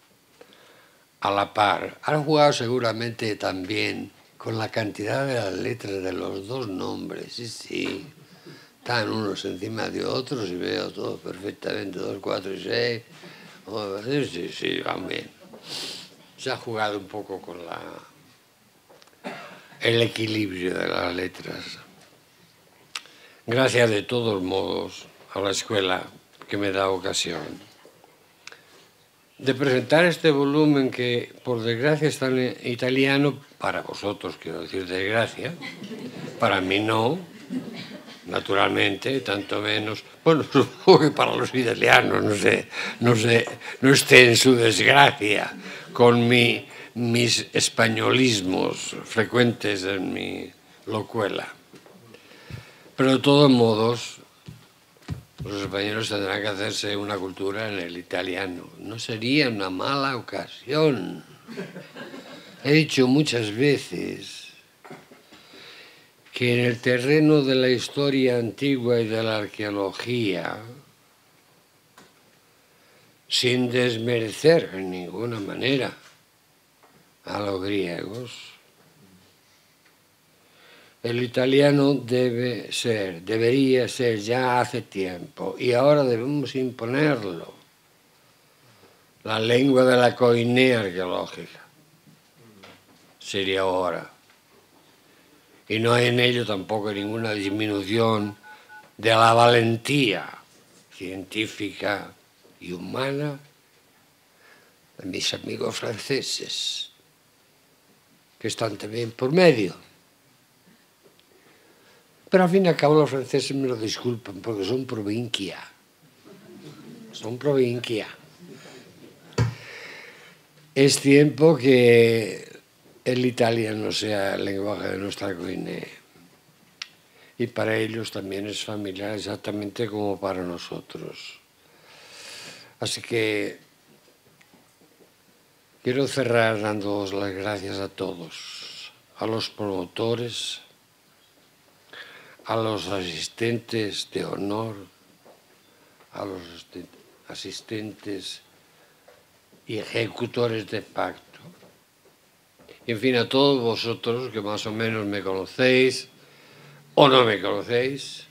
a la par. Han jugado seguramente también con la cantidad de las letras de los dos nombres. Sí, sí. Están unos encima de otros y veo todo perfectamente, 2, 4 y 6. Sí, van bien. Se ha jugado un poco con el equilibrio de las letras. Gracias de todos modos a la escuela que me da ocasión de presentar este volumen que, por desgracia, está en italiano, para vosotros, quiero decir desgracia, para mí no. Naturalmente, tanto menos, bueno, supongo que para los italianos no esté en su desgracia con mis españolismos frecuentes en mi locuela. Pero de todos modos, los españoles tendrán que hacerse una cultura en el italiano. No sería una mala ocasión. He dicho muchas veces que en el terreno de la historia antigua y de la arqueología, sin desmerecer en ninguna manera a los griegos, el italiano debería ser ya hace tiempo, y ahora debemos imponerlo, la lengua de la coinea arqueológica. Sería ahora. Y no hay en ello tampoco ninguna disminución de la valentía científica y humana a mis amigos franceses, que están también por medio. Pero al fin y al cabo los franceses me lo disculpan porque son provincia. Son provincia. Es tiempo que el italiano sea el lenguaje de nuestra coine. Y para ellos también es familiar exactamente como para nosotros. Así que quiero cerrar dándoos las gracias a todos, a los promotores, a los asistentes de honor, a los asistentes y ejecutores de pacto. Y en fin, a todos vosotros que más o menos me conocéis o no me conocéis,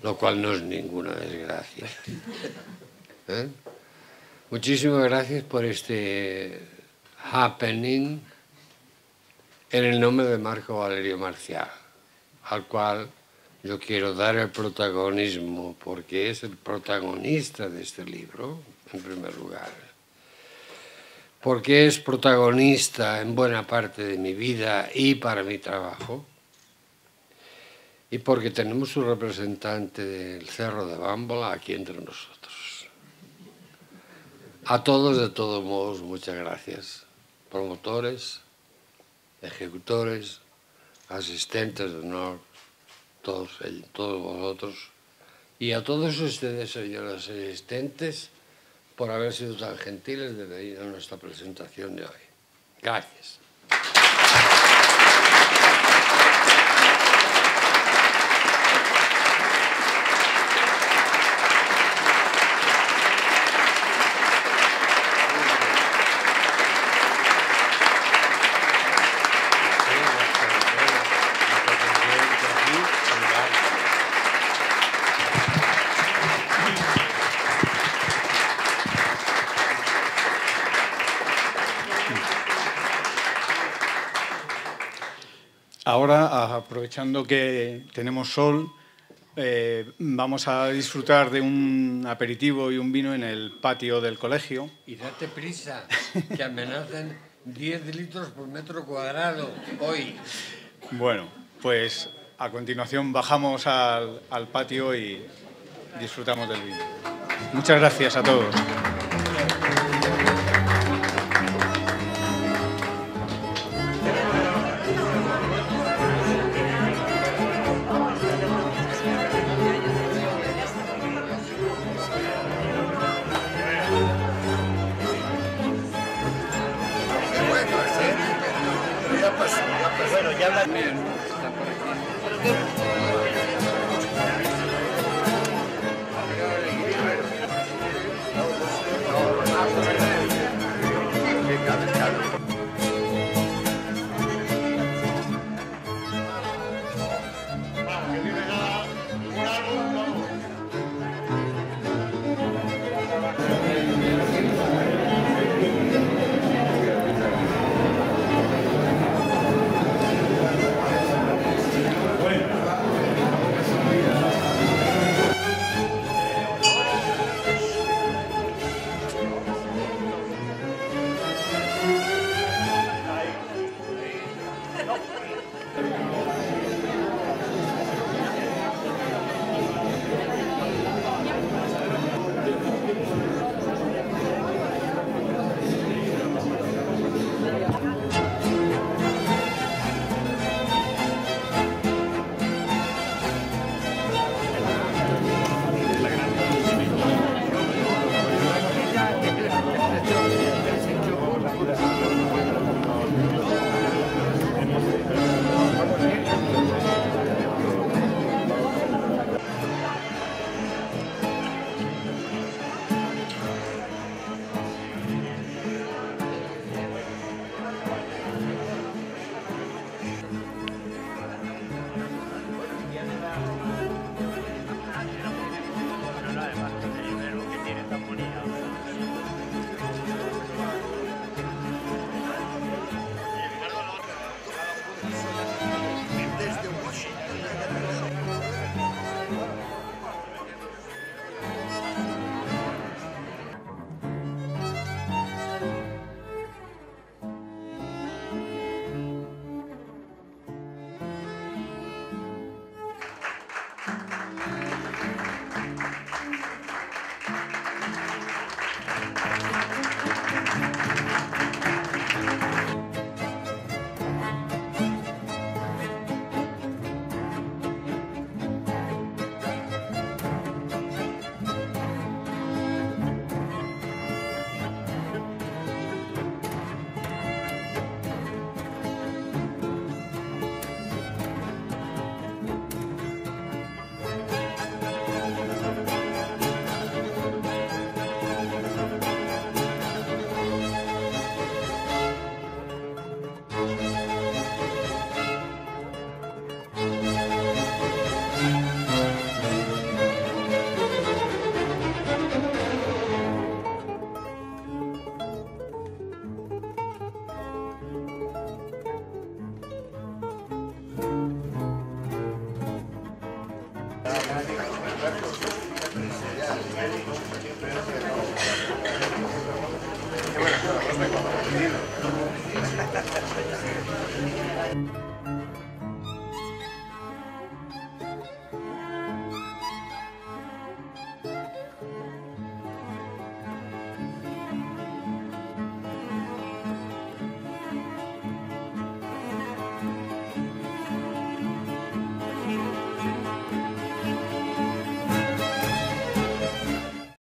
lo cual no es ninguna desgracia. Muchísimas gracias por este happening en el nombre de Marco Valerio Marcial, al cual yo quiero dar el protagonismo porque es el protagonista de este libro, en primer lugar. Porque es protagonista en buena parte de mi vida y para mi trabajo. Y porque tenemos un representante del Cerro de Bámbola aquí entre nosotros. A todos, de todos modos, muchas gracias. Promotores, ejecutores, asistentes de honor, todos vosotros. Y a todos ustedes, señoras asistentes, por haber sido tan gentiles de venir a nuestra presentación de hoy. Gracias. Ahora, aprovechando que tenemos sol, vamos a disfrutar de un aperitivo y un vino en el patio del colegio. Y date prisa, que amenazan 10 litros por metro cuadrado hoy. Bueno, pues a continuación bajamos al patio y disfrutamos del vino. Muchas gracias a todos. Bueno, ya habla bien. Está por aquí.